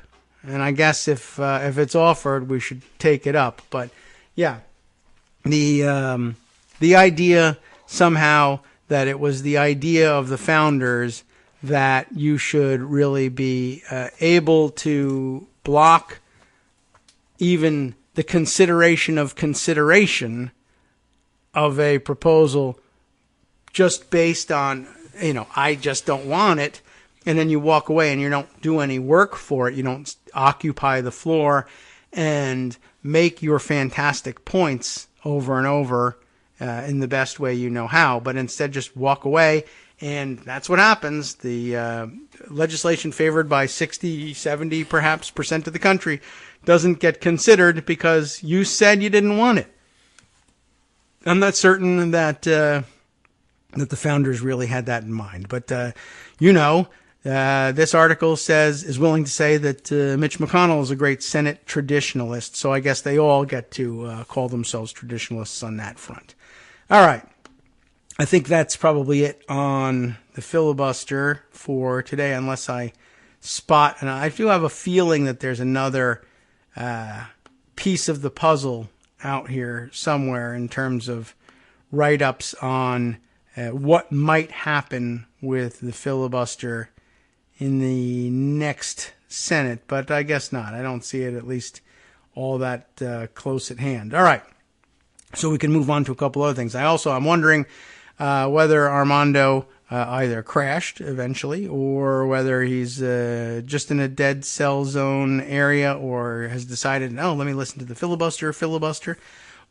And I guess if it's offered, we should take it up. But yeah, the idea somehow that it was the idea of the founders that you should really be able to block even the consideration of a proposal just based on, I just don't want it. and then you walk away and you don't do any work for it. You don't occupy the floor and make your fantastic points over and over in the best way you know how, but instead just walk away. And that's what happens. The legislation favored by 60, 70 perhaps percent of the country doesn't get considered because you said you didn't want it. I'm not certain that the founders really had that in mind. But, this article is willing to say that Mitch McConnell is a great Senate traditionalist. So I guess they all get to call themselves traditionalists on that front. All right. I think that's probably it on the filibuster for today, unless I spot. And I do have a feeling that there's another piece of the puzzle out here somewhere in terms of write-ups on what might happen with the filibuster in the next Senate, but I guess not. I don't see it at least all that close at hand. All right, so we can move on to a couple other things. I'm wondering whether Armando either crashed eventually or whether he's just in a dead cell zone area or has decided, no, let me listen to the filibuster,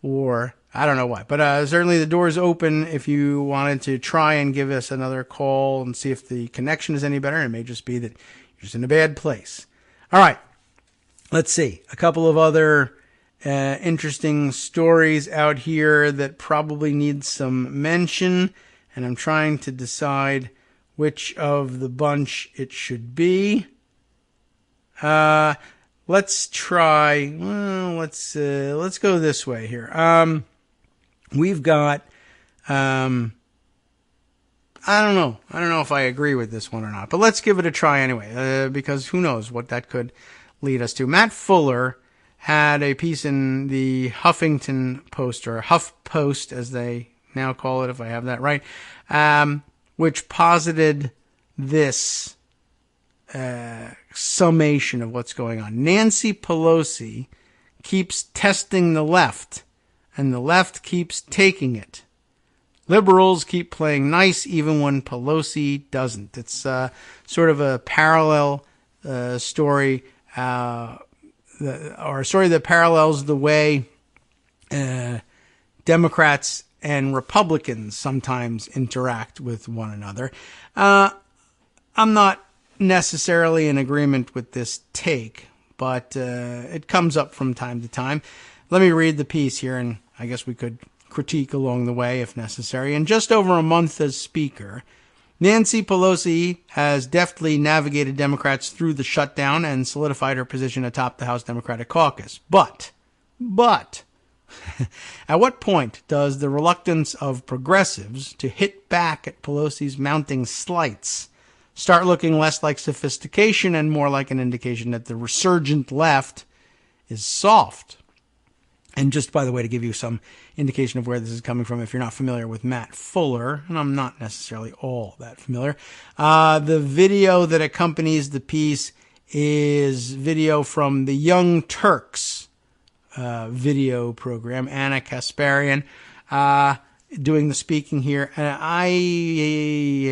or I don't know why. But certainly the door is open if you wanted to try and give us another call and see if the connection is any better. It may just be that you're just in a bad place. All right, let's see. A couple of other interesting stories out here that probably need some mention, and I'm trying to decide which of the bunch it should be. Let's try. Well, let's go this way here. We've got. I don't know. I don't know if I agree with this one or not, but let's give it a try anyway, because who knows what that could lead us to. Matt Fuller had a piece in the Huffington Post, or Huff Post as they now call it, if I have that right, which posited this summation of what's going on. Nancy Pelosi keeps testing the left, and the left keeps taking it. Liberals keep playing nice even when Pelosi doesn't. It's sort of a parallel story, or a story that parallels the way Democrats and Republicans sometimes interact with one another. I'm not necessarily in agreement with this take, but it comes up from time to time. Let me read the piece here, and I guess we could critique along the way if necessary. In just over a month as Speaker, Nancy Pelosi has deftly navigated Democrats through the shutdown and solidified her position atop the House Democratic caucus. But, at what point does the reluctance of progressives to hit back at Pelosi's mounting slights start looking less like sophistication and more like an indication that the resurgent left is soft? And just, by the way, to give you some indication of where this is coming from, if you're not familiar with Matt Fuller, and I'm not necessarily all that familiar, the video that accompanies the piece is video from the Young Turks video program. Anna Kasparian doing the speaking here. And I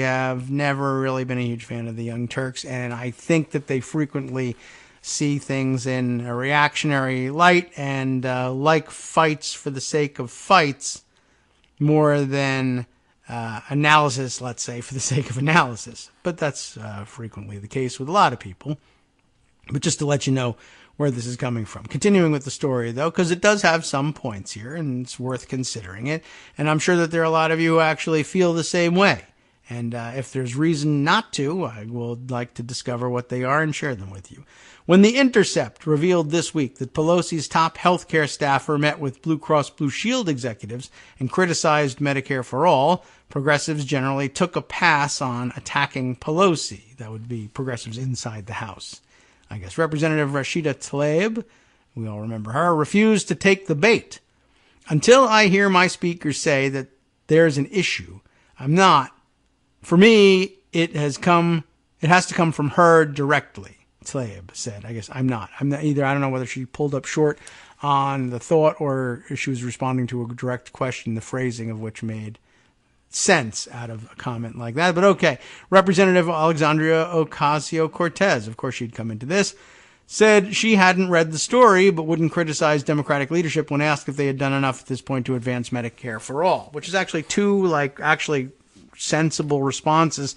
have never really been a huge fan of the Young Turks, and I think that they frequently see things in a reactionary light and like fights for the sake of fights more than analysis, let's say, for the sake of analysis. But that's frequently the case with a lot of people. But just to let you know where this is coming from. Continuing with the story, though, because it does have some points here, and it's worth considering it. And I'm sure that there are a lot of you who actually feel the same way. And if there's reason not to, I would like to discover what they are and share them with you. When The Intercept revealed this week that Pelosi's top healthcare staffer met with Blue Cross Blue Shield executives and criticized Medicare for All, progressives generally took a pass on attacking Pelosi. That would be progressives inside the House. I guess Representative Rashida Tlaib, we all remember her, refused to take the bait. Until I hear my speakers say that there's an issue, I'm not. For me, it has to come from her directly, Tlaib said. I guess I'm not either. I don't know whether she pulled up short on the thought or if she was responding to a direct question, the phrasing of which made sense out of a comment like that. But okay, Representative Alexandria Ocasio-Cortez, of course she'd come into this, said she hadn't read the story but wouldn't criticize Democratic leadership when asked if they had done enough at this point to advance Medicare for all, which is actually two actually sensible responses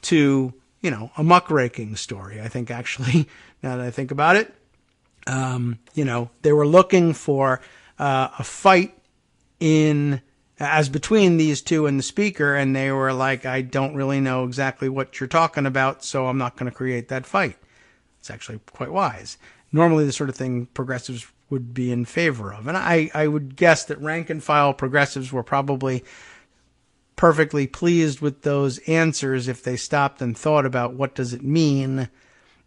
to, a muckraking story. I think actually, now that I think about it, they were looking for a fight as between these two and the speaker, and they were like, I don't really know exactly what you're talking about, so I'm not going to create that fight. It's actually quite wise. Normally the sort of thing progressives would be in favor of. And I would guess that rank and file progressives were probably perfectly pleased with those answers if they stopped and thought about what does it mean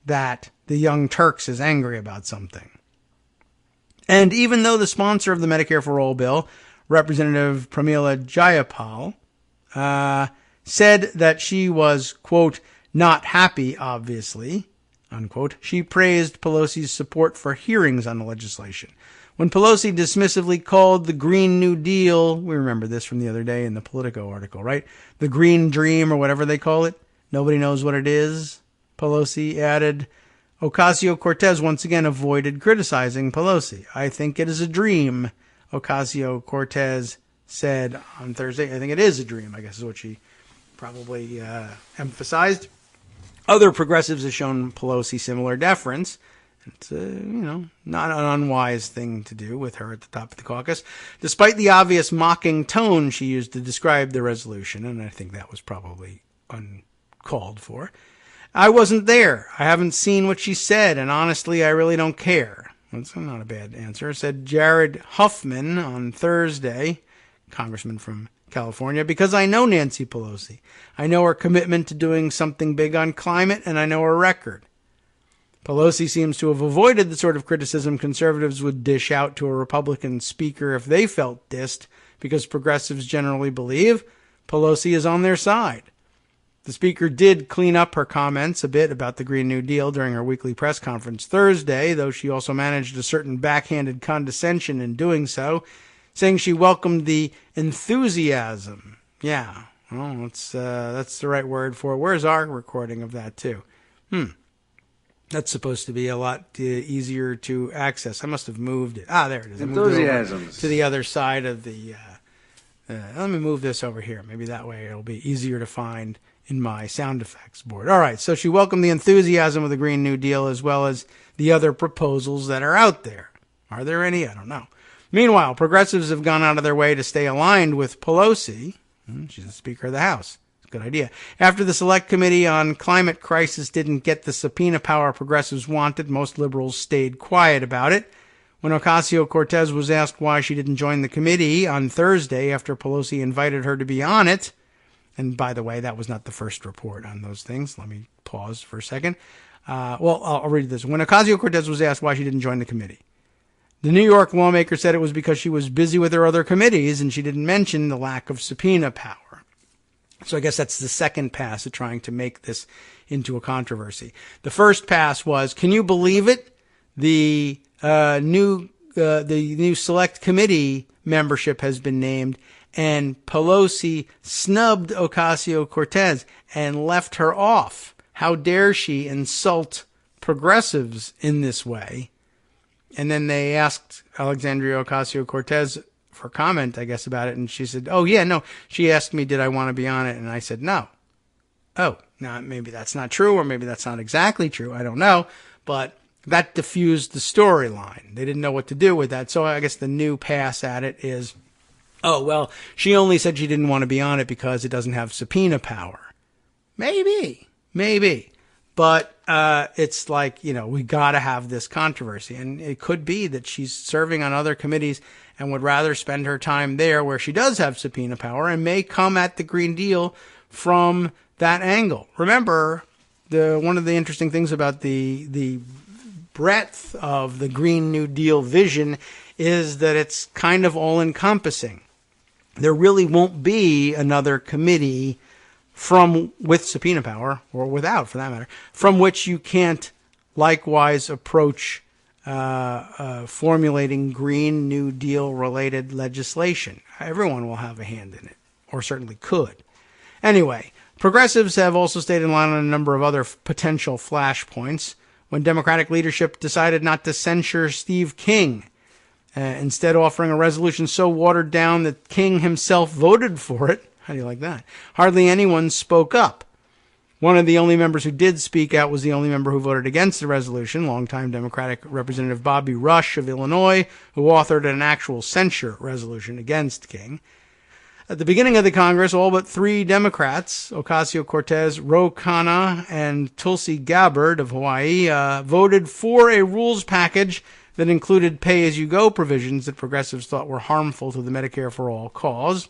that the Young Turks is angry about something. And even though the sponsor of the Medicare for All bill, Representative Pramila Jayapal, said that she was, quote, not happy, obviously, unquote, she praised Pelosi's support for hearings on the legislation. When Pelosi dismissively called the Green New Deal, we remember this from the other day in the Politico article, right? The Green Dream or whatever they call it. Nobody knows what it is. Pelosi added, Ocasio-Cortez once again avoided criticizing Pelosi. I think it is a dream, Ocasio-Cortez said on Thursday. I think it is a dream, I guess is what she probably emphasized. Other progressives have shown Pelosi similar deference. It's, not an unwise thing to do with her at the top of the caucus, despite the obvious mocking tone she used to describe the resolution, and I think that was probably uncalled for. I wasn't there. I haven't seen what she said, and honestly, I really don't care. That's not a bad answer, said Jared Huffman on Thursday, congressman from California, because I know Nancy Pelosi. I know her commitment to doing something big on climate, and I know her record. Pelosi seems to have avoided the sort of criticism conservatives would dish out to a Republican speaker if they felt dissed, because progressives generally believe Pelosi is on their side. The speaker did clean up her comments a bit about the Green New Deal during her weekly press conference Thursday, though she also managed a certain backhanded condescension in doing so, saying she welcomed the enthusiasm. Yeah, well, that's the right word for it. Where's our recording of that, too? That's supposed to be a lot easier to access. I must have moved it. There it is. Enthusiasms. To the other side of the... let me move this over here. Maybe that way it'll be easier to find in my sound effects board. All right, so she welcomed the enthusiasm of the Green New Deal as well as the other proposals that are out there. Are there any? I don't know. Meanwhile, progressives have gone out of their way to stay aligned with Pelosi. She's the Speaker of the House. Good idea. After the Select Committee on Climate Crisis didn't get the subpoena power progressives wanted, most liberals stayed quiet about it. When Ocasio-Cortez was asked why she didn't join the committee on Thursday after Pelosi invited her to be on it, and by the way, that was not the first report on those things. Let me pause for a second. I'll read this. When Ocasio-Cortez was asked why she didn't join the committee, the New York lawmaker said it was because she was busy with her other committees and she didn't mention the lack of subpoena power. So I guess that's the second pass at trying to make this into a controversy. The first pass was, can you believe it? The new select committee membership has been named, and Pelosi snubbed Ocasio-Cortez and left her off. How dare she insult progressives in this way? And then they asked Alexandria Ocasio-Cortez for comment, I guess, about it, and she said, oh, yeah, no. She asked me, did I want to be on it? And I said, no. Oh, now maybe that's not true, or maybe that's not exactly true. I don't know. But that diffused the storyline. They didn't know what to do with that. So I guess the new pass at it is, oh, well, she only said she didn't want to be on it because it doesn't have subpoena power. Maybe. But it's like, we got to have this controversy. And it could be that she's serving on other committees and would rather spend her time there where she does have subpoena power and may come at the Green Deal from that angle. Remember, one of the interesting things about the breadth of the Green New Deal vision is that it's kind of all-encompassing. There really won't be another committee with subpoena power, or without for that matter, from which you can't likewise approach formulating Green New Deal related legislation. Everyone will have a hand in it, or certainly could. Anyway, progressives have also stayed in line on a number of other potential flashpoints. When Democratic leadership decided not to censure Steve King, instead offering a resolution so watered down that King himself voted for it. How do you like that? Hardly anyone spoke up. One of the only members who did speak out was the only member who voted against the resolution, longtime Democratic Representative Bobby Rush of Illinois, who authored an actual censure resolution against King. At the beginning of the Congress, all but 3 Democrats, Ocasio-Cortez, Ro Khanna, and Tulsi Gabbard of Hawaii, voted for a rules package that included pay-as-you-go provisions that progressives thought were harmful to the Medicare for All cause.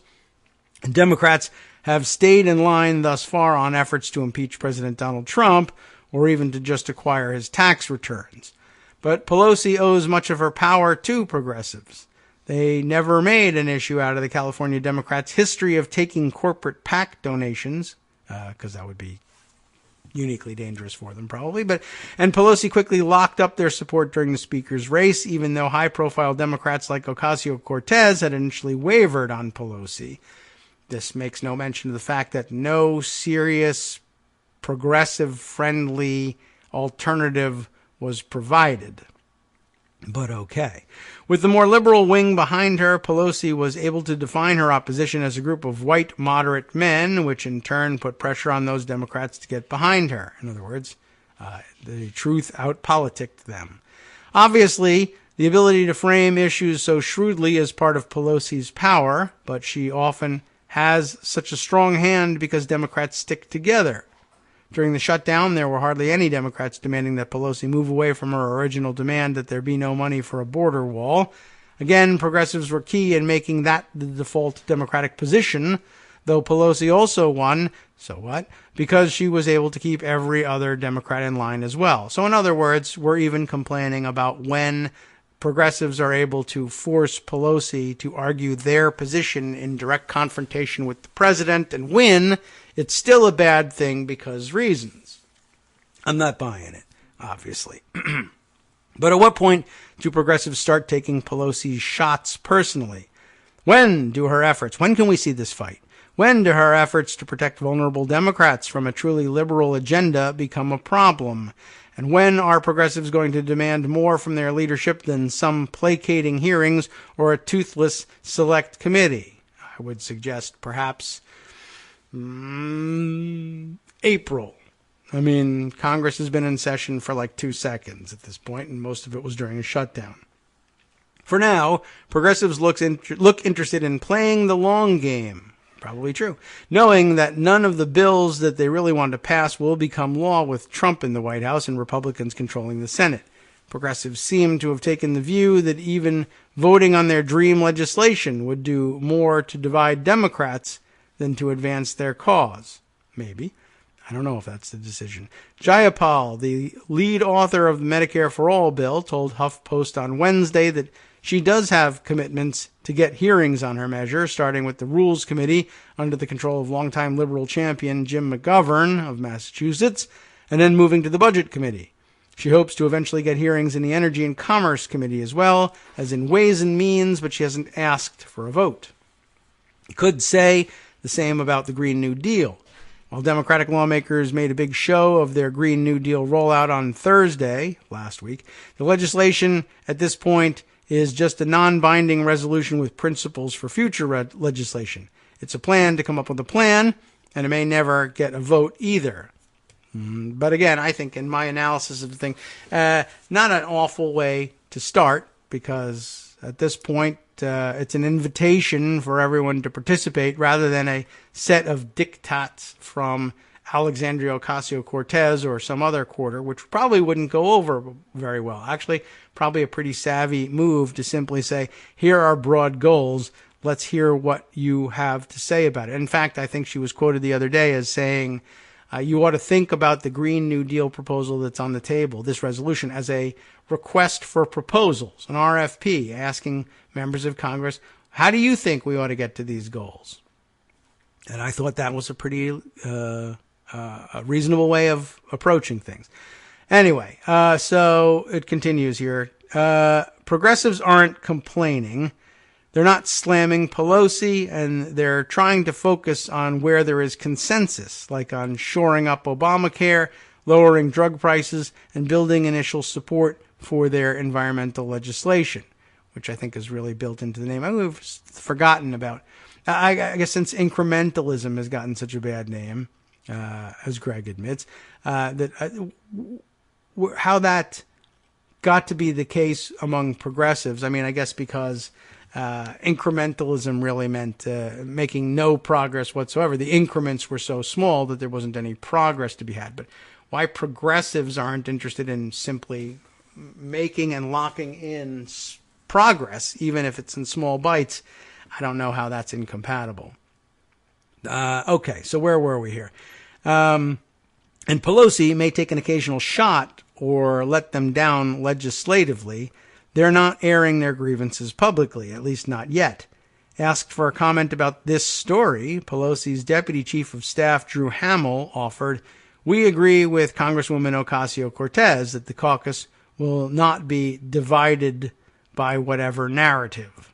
And Democrats have stayed in line thus far on efforts to impeach President Donald Trump or even to just acquire his tax returns. But Pelosi owes much of her power to progressives. They never made an issue out of the California Democrats' history of taking corporate PAC donations, because that would be uniquely dangerous for them probably. And Pelosi quickly locked up their support during the speaker's race, even though high-profile Democrats like Ocasio-Cortez had initially wavered on Pelosi. This makes no mention of the fact that no serious, progressive-friendly alternative was provided. But okay. With the more liberal wing behind her, Pelosi was able to define her opposition as a group of white moderate men, which in turn put pressure on those Democrats to get behind her. In other words, the truth outpoliticked them. Obviously, the ability to frame issues so shrewdly is part of Pelosi's power, but she often has such a strong hand because Democrats stick together. During the shutdown, there were hardly any Democrats demanding that Pelosi move away from her original demand that there be no money for a border wall. Again, progressives were key in making that the default Democratic position, though Pelosi also won, so what, because she was able to keep every other Democrat in line as well. So in other words, we're even complaining about when progressives are able to force Pelosi to argue their position in direct confrontation with the president and win. It's still a bad thing because reasons. I'm not buying it, obviously. But at what point do progressives start taking Pelosi's shots personally? When can we see this fight? When do her efforts to protect vulnerable Democrats from a truly liberal agenda become a problem? And when are progressives going to demand more from their leadership than some placating hearings or a toothless select committee? I would suggest perhaps April. I mean, Congress has been in session for like 2 seconds at this point, and most of it was during a shutdown. For now, progressives look interested in playing the long game. Probably true. Knowing that none of the bills that they really want to pass will become law with Trump in the White House and Republicans controlling the Senate. Progressives seem to have taken the view that even voting on their dream legislation would do more to divide Democrats than to advance their cause. Maybe. I don't know if that's the decision. Jayapal, the lead author of the Medicare for All bill, told HuffPost on Wednesday that she does have commitments to get hearings on her measure, starting with the Rules Committee under the control of longtime liberal champion Jim McGovern of Massachusetts, and then moving to the Budget Committee. She hopes to eventually get hearings in the Energy and Commerce Committee as well as in Ways and Means, but she hasn't asked for a vote. You could say the same about the Green New Deal. While Democratic lawmakers made a big show of their Green New Deal rollout on Thursday, last week, the legislation at this point is just a non-binding resolution with principles for future legislation. It's a plan to come up with a plan, and it may never get a vote either. But again, I think in my analysis of the thing, not an awful way to start, because at this point, it's an invitation for everyone to participate rather than a set of diktats from Alexandria Ocasio-Cortez or some other quarter, which probably wouldn't go over very well. Actually, probably a pretty savvy move to simply say, here are broad goals. Let's hear what you have to say about it. In fact, I think she was quoted the other day as saying, you ought to think about the Green New Deal proposal that's on the table, this resolution, as a request for proposals, an RFP, asking members of Congress, how do you think we ought to get to these goals? And I thought that was a pretty a reasonable way of approaching things. Anyway, so it continues here. Progressives aren't complaining. They're not slamming Pelosi, and they're trying to focus on where there is consensus, like on shoring up Obamacare, lowering drug prices, and building initial support for their environmental legislation, which I think is really built into the name. We've forgotten about. I guess since incrementalism has gotten such a bad name, as Greg admits, how that got to be the case among progressives. I mean, I guess because incrementalism really meant making no progress whatsoever. The increments were so small that there wasn't any progress to be had. But why progressives aren't interested in simply making and locking in progress, even if it's in small bites, I don't know how that's incompatible. Okay, so where were we here? And Pelosi may take an occasional shot or let them down legislatively. They're not airing their grievances publicly, at least not yet. Asked for a comment about this story, Pelosi's Deputy Chief of Staff, Drew Hamill, offered, "We agree with Congresswoman Ocasio-Cortez that the caucus will not be divided by whatever narrative."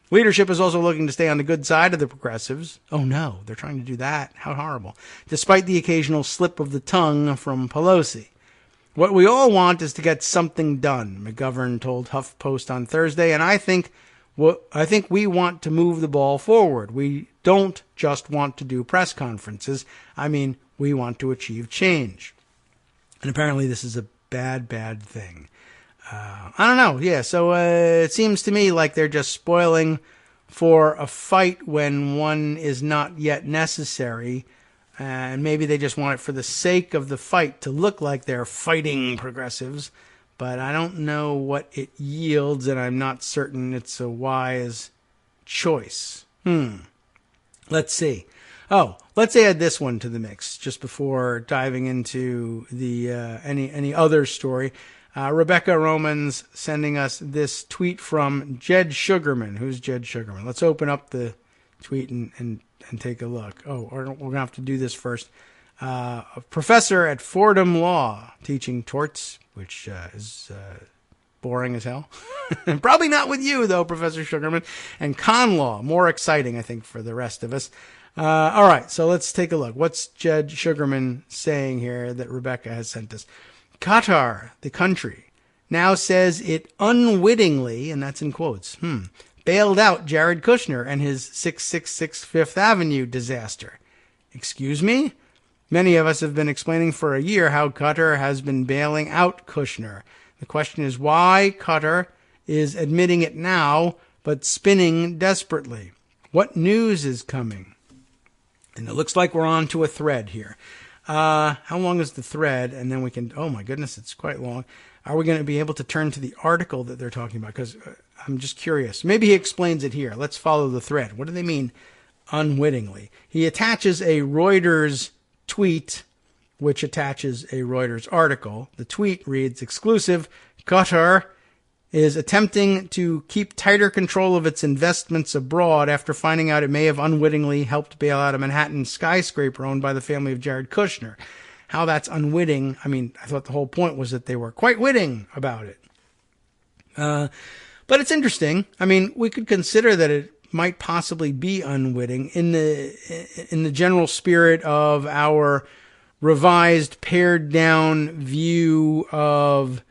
Leadership is also looking to stay on the good side of the progressives. Oh no, they're trying to do that. How horrible. Despite the occasional slip of the tongue from Pelosi. "What we all want is to get something done," McGovern told HuffPost on Thursday, and I think we want to move the ball forward. We don't just want to do press conferences. I mean, we want to achieve change. And apparently this is a bad thing. I don't know. Yeah, so it seems to me like they're just spoiling for a fight when one is not yet necessary. And maybe they just want it for the sake of the fight to look like they're fighting progressives. But I don't know what it yields, and I'm not certain it's a wise choice. Let's see. Oh, let's add this one to the mix just before diving into the any other story. Rebecca Romans sending us this tweet from Jed Sugarman. Who's Jed Sugarman? Let's open up the tweet and take a look. Oh, we're going to have to do this first. A professor at Fordham Law teaching torts, which is boring as hell. Probably not with you, though, Professor Sugarman. And con law, more exciting, I think, for the rest of us. All right, so let's take a look. What's Jed Sugarman saying here that Rebecca has sent us? Qatar, the country, now says it unwittingly, and that's in quotes, bailed out Jared Kushner and his 666 Fifth Avenue disaster. Excuse me? Many of us have been explaining for a year how Qatar has been bailing out Kushner. The question is why Qatar is admitting it now, but spinning desperately. What news is coming? And it looks like we're on to a thread here. How long is the thread? And then we can, oh my goodness, it's quite long. Are we going to be able to turn to the article that they're talking about? Because I'm just curious. Maybe he explains it here. Let's follow the thread. What do they mean unwittingly? He attaches a Reuters tweet, which attaches a Reuters article. The tweet reads, exclusive, Qatar is attempting to keep tighter control of its investments abroad after finding out it may have unwittingly helped bail out a Manhattan skyscraper owned by the family of Jared Kushner. How that's unwitting, I mean, I thought the whole point was that they were quite witting about it. But it's interesting. I mean, we could consider that it might possibly be unwitting in the general spirit of our revised, pared down view of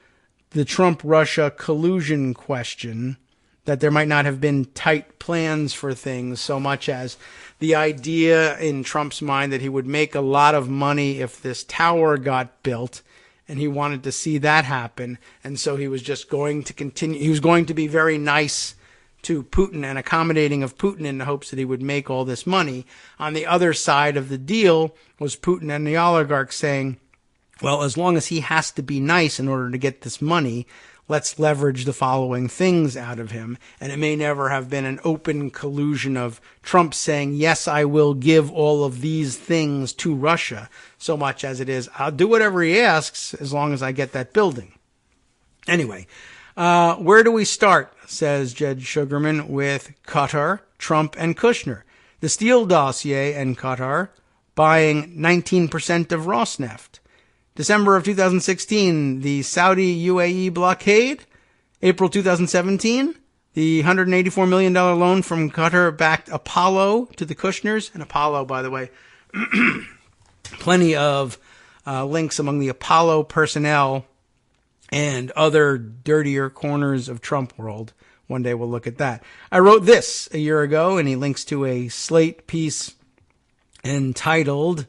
the Trump-Russia collusion question, that there might not have been tight plans for things so much as the idea in Trump's mind that he would make a lot of money if this tower got built, and he wanted to see that happen. And so he was just going to continue. He was going to be very nice to Putin and accommodating of Putin in the hopes that he would make all this money. On the other side of the deal was Putin and the oligarchs saying, well, as long as he has to be nice in order to get this money, let's leverage the following things out of him. And it may never have been an open collusion of Trump saying, yes, I will give all of these things to Russia, so much as it is, I'll do whatever he asks as long as I get that building. Anyway, where do we start, says Jed Sugarman, with Qatar, Trump, and Kushner. The Steele dossier and Qatar buying 19% of Rosneft. December of 2016, the Saudi-UAE blockade. April 2017, The $184 million loan from Qatar backed Apollo to the Kushners. And Apollo, by the way, plenty of links among the Apollo personnel and other dirtier corners of Trump world. One day we'll look at that. I wrote this a year ago, and he links to a Slate piece entitled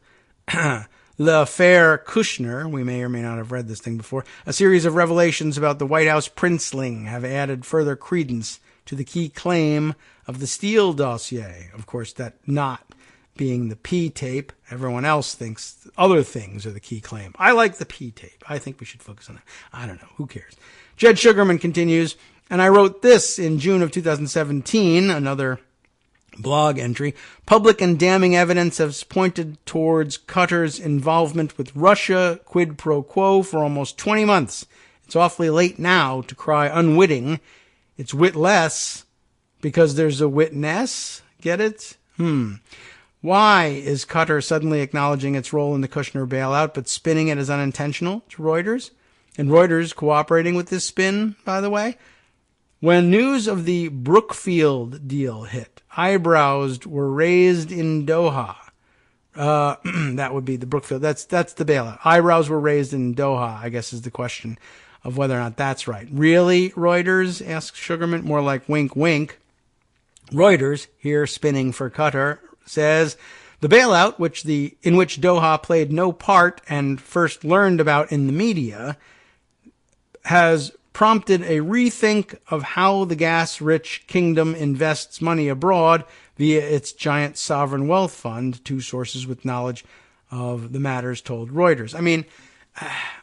L'Affaire Kushner. We may or may not have read this thing before. A series of revelations about the White House princeling have added further credence to the key claim of the Steele dossier. Of course, that not being the P tape. Everyone else thinks other things are the key claim. I like the P tape. I think we should focus on that. I don't know. Who cares? Jed Sugarman continues, and I wrote this in June of 2017, another blog entry. Public and damning evidence has pointed towards Qatar's involvement with Russia, quid pro quo, for almost 20 months. It's awfully late now to cry unwitting. It's witless because there's a witness. Get it? Why is Qatar suddenly acknowledging its role in the Kushner bailout but spinning it as unintentional to Reuters? And Reuters cooperating with this spin, by the way? When news of the Brookfield deal hit, eyebrows were raised in Doha. That would be the Brookfield. That's the bailout. Eyebrows were raised in Doha, I guess is the question of whether or not that's right. Really, Reuters? Asks Sugarman. More like wink, wink. Reuters, here spinning for Qatar, says the bailout, in which Doha played no part and first learned about in the media, has prompted a rethink of how the gas-rich kingdom invests money abroad via its giant sovereign wealth fund, two sources with knowledge of the matters told Reuters. I mean,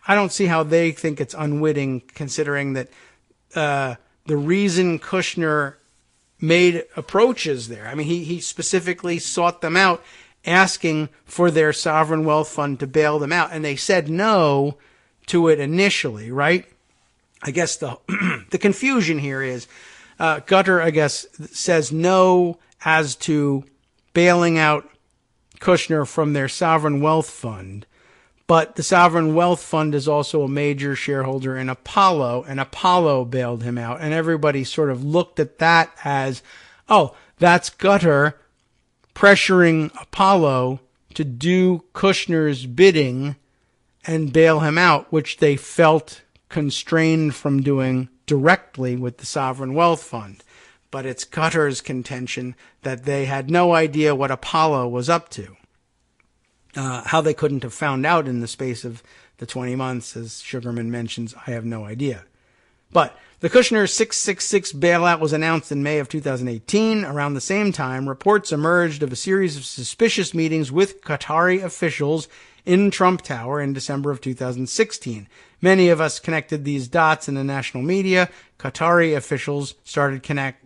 I don't see how they think it's unwitting, considering that the reason Kushner made approaches there, I mean, he specifically sought them out, asking for their sovereign wealth fund to bail them out, and they said no to it initially, right? I guess the the confusion here is Qatar, I guess, says no as to bailing out Kushner from their sovereign wealth fund, but the sovereign wealth fund is also a major shareholder in Apollo, and Apollo bailed him out, and everybody sort of looked at that as, oh, that's Qatar pressuring Apollo to do Kushner's bidding and bail him out, which they felt constrained from doing directly with the sovereign wealth fund. But it's Qatar's contention that they had no idea what Apollo was up to. How they couldn't have found out in the space of the 20 months, as Sugarman mentions, I have no idea. But the Kushner 666 bailout was announced in May of 2018. Around the same time, reports emerged of a series of suspicious meetings with Qatari officials in Trump Tower in December of 2016. Many of us connected these dots in the national media. Qatari officials started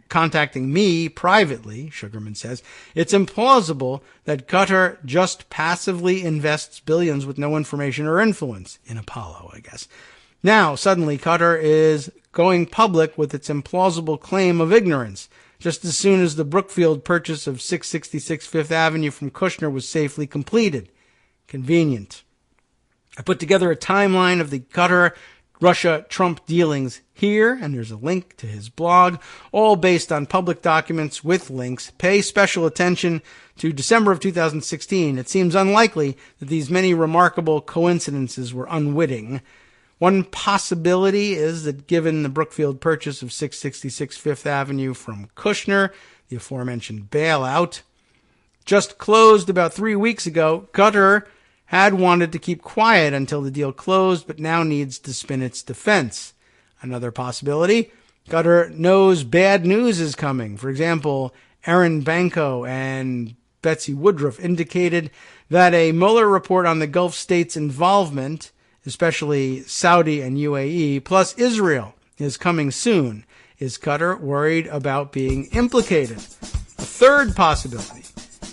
contacting me privately, Sugarman says. It's implausible that Qatar just passively invests billions with no information or influence in Apollo, I guess. Now, suddenly, Qatar is going public with its implausible claim of ignorance, just as soon as the Brookfield purchase of 666 Fifth Avenue from Kushner was safely completed. Convenient. I put together a timeline of the Qatar-Russia-Trump dealings here, and there's a link to his blog, all based on public documents with links. Pay special attention to December of 2016. It seems unlikely that these many remarkable coincidences were unwitting. One possibility is that given the Brookfield purchase of 666 Fifth Avenue from Kushner, the aforementioned bailout, just closed about 3 weeks ago, Qatar had wanted to keep quiet until the deal closed, but now needs to spin its defense. Another possibility, Qatar knows bad news is coming. For example, Aaron Banco and Betsy Woodruff indicated that a Mueller report on the Gulf states' involvement, especially Saudi and UAE, plus Israel, is coming soon. Is Qatar worried about being implicated? A third possibility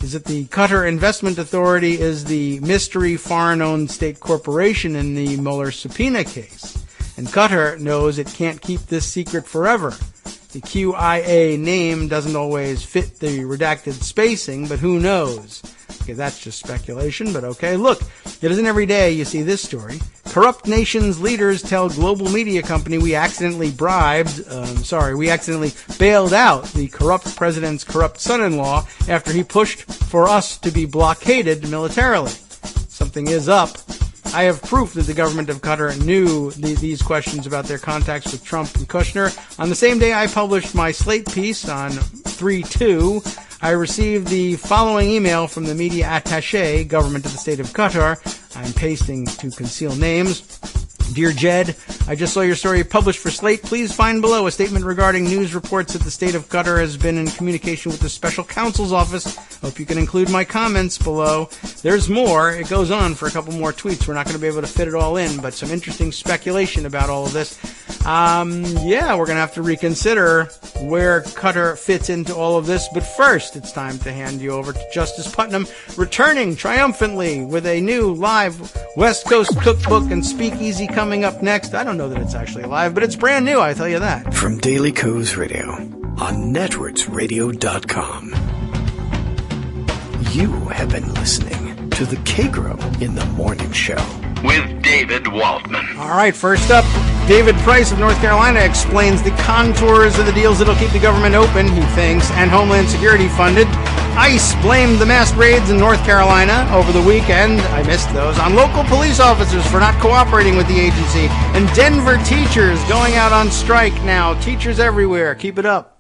is that the Qatar Investment Authority is the mystery foreign-owned state corporation in the Mueller subpoena case. And Qatar knows it can't keep this secret forever. The QIA name doesn't always fit the redacted spacing, but who knows? Okay, that's just speculation, but okay. Look, it isn't every day you see this story. Corrupt nations' leaders tell global media company we accidentally bailed out the corrupt president's corrupt son-in-law after he pushed for us to be blockaded militarily. Something is up. I have proof that the government of Qatar knew these questions about their contacts with Trump and Kushner. On the same day I published my Slate piece on 3/2, I received the following email from the media attaché, government of the state of Qatar. I'm pasting to conceal names. Dear Jed, I just saw your story published for Slate. Please find below a statement regarding news reports that the state of Qatar has been in communication with the special counsel's office. Hope you can include my comments below. There's more. It goes on for a couple more tweets. We're not going to be able to fit it all in, but some interesting speculation about all of this. We're going to have to reconsider where Qatar fits into all of this. But first, it's time to hand you over to Justice Putnam, returning triumphantly with a new live West Coast cookbook and speakeasy coming up next. I don't know that it's actually live, but it's brand new, I tell you that. From Daily Kos Radio on networksradio.com. You have been listening to the Kagro in the Morning Show with David Waldman. All right, first up, David Price of North Carolina explains the contours of the deals that'll keep the government open, he thinks, and Homeland Security funded. ICE blamed the mass raids in North Carolina over the weekend, I missed those, on local police officers for not cooperating with the agency. And Denver teachers going out on strike now. Teachers everywhere. Keep it up.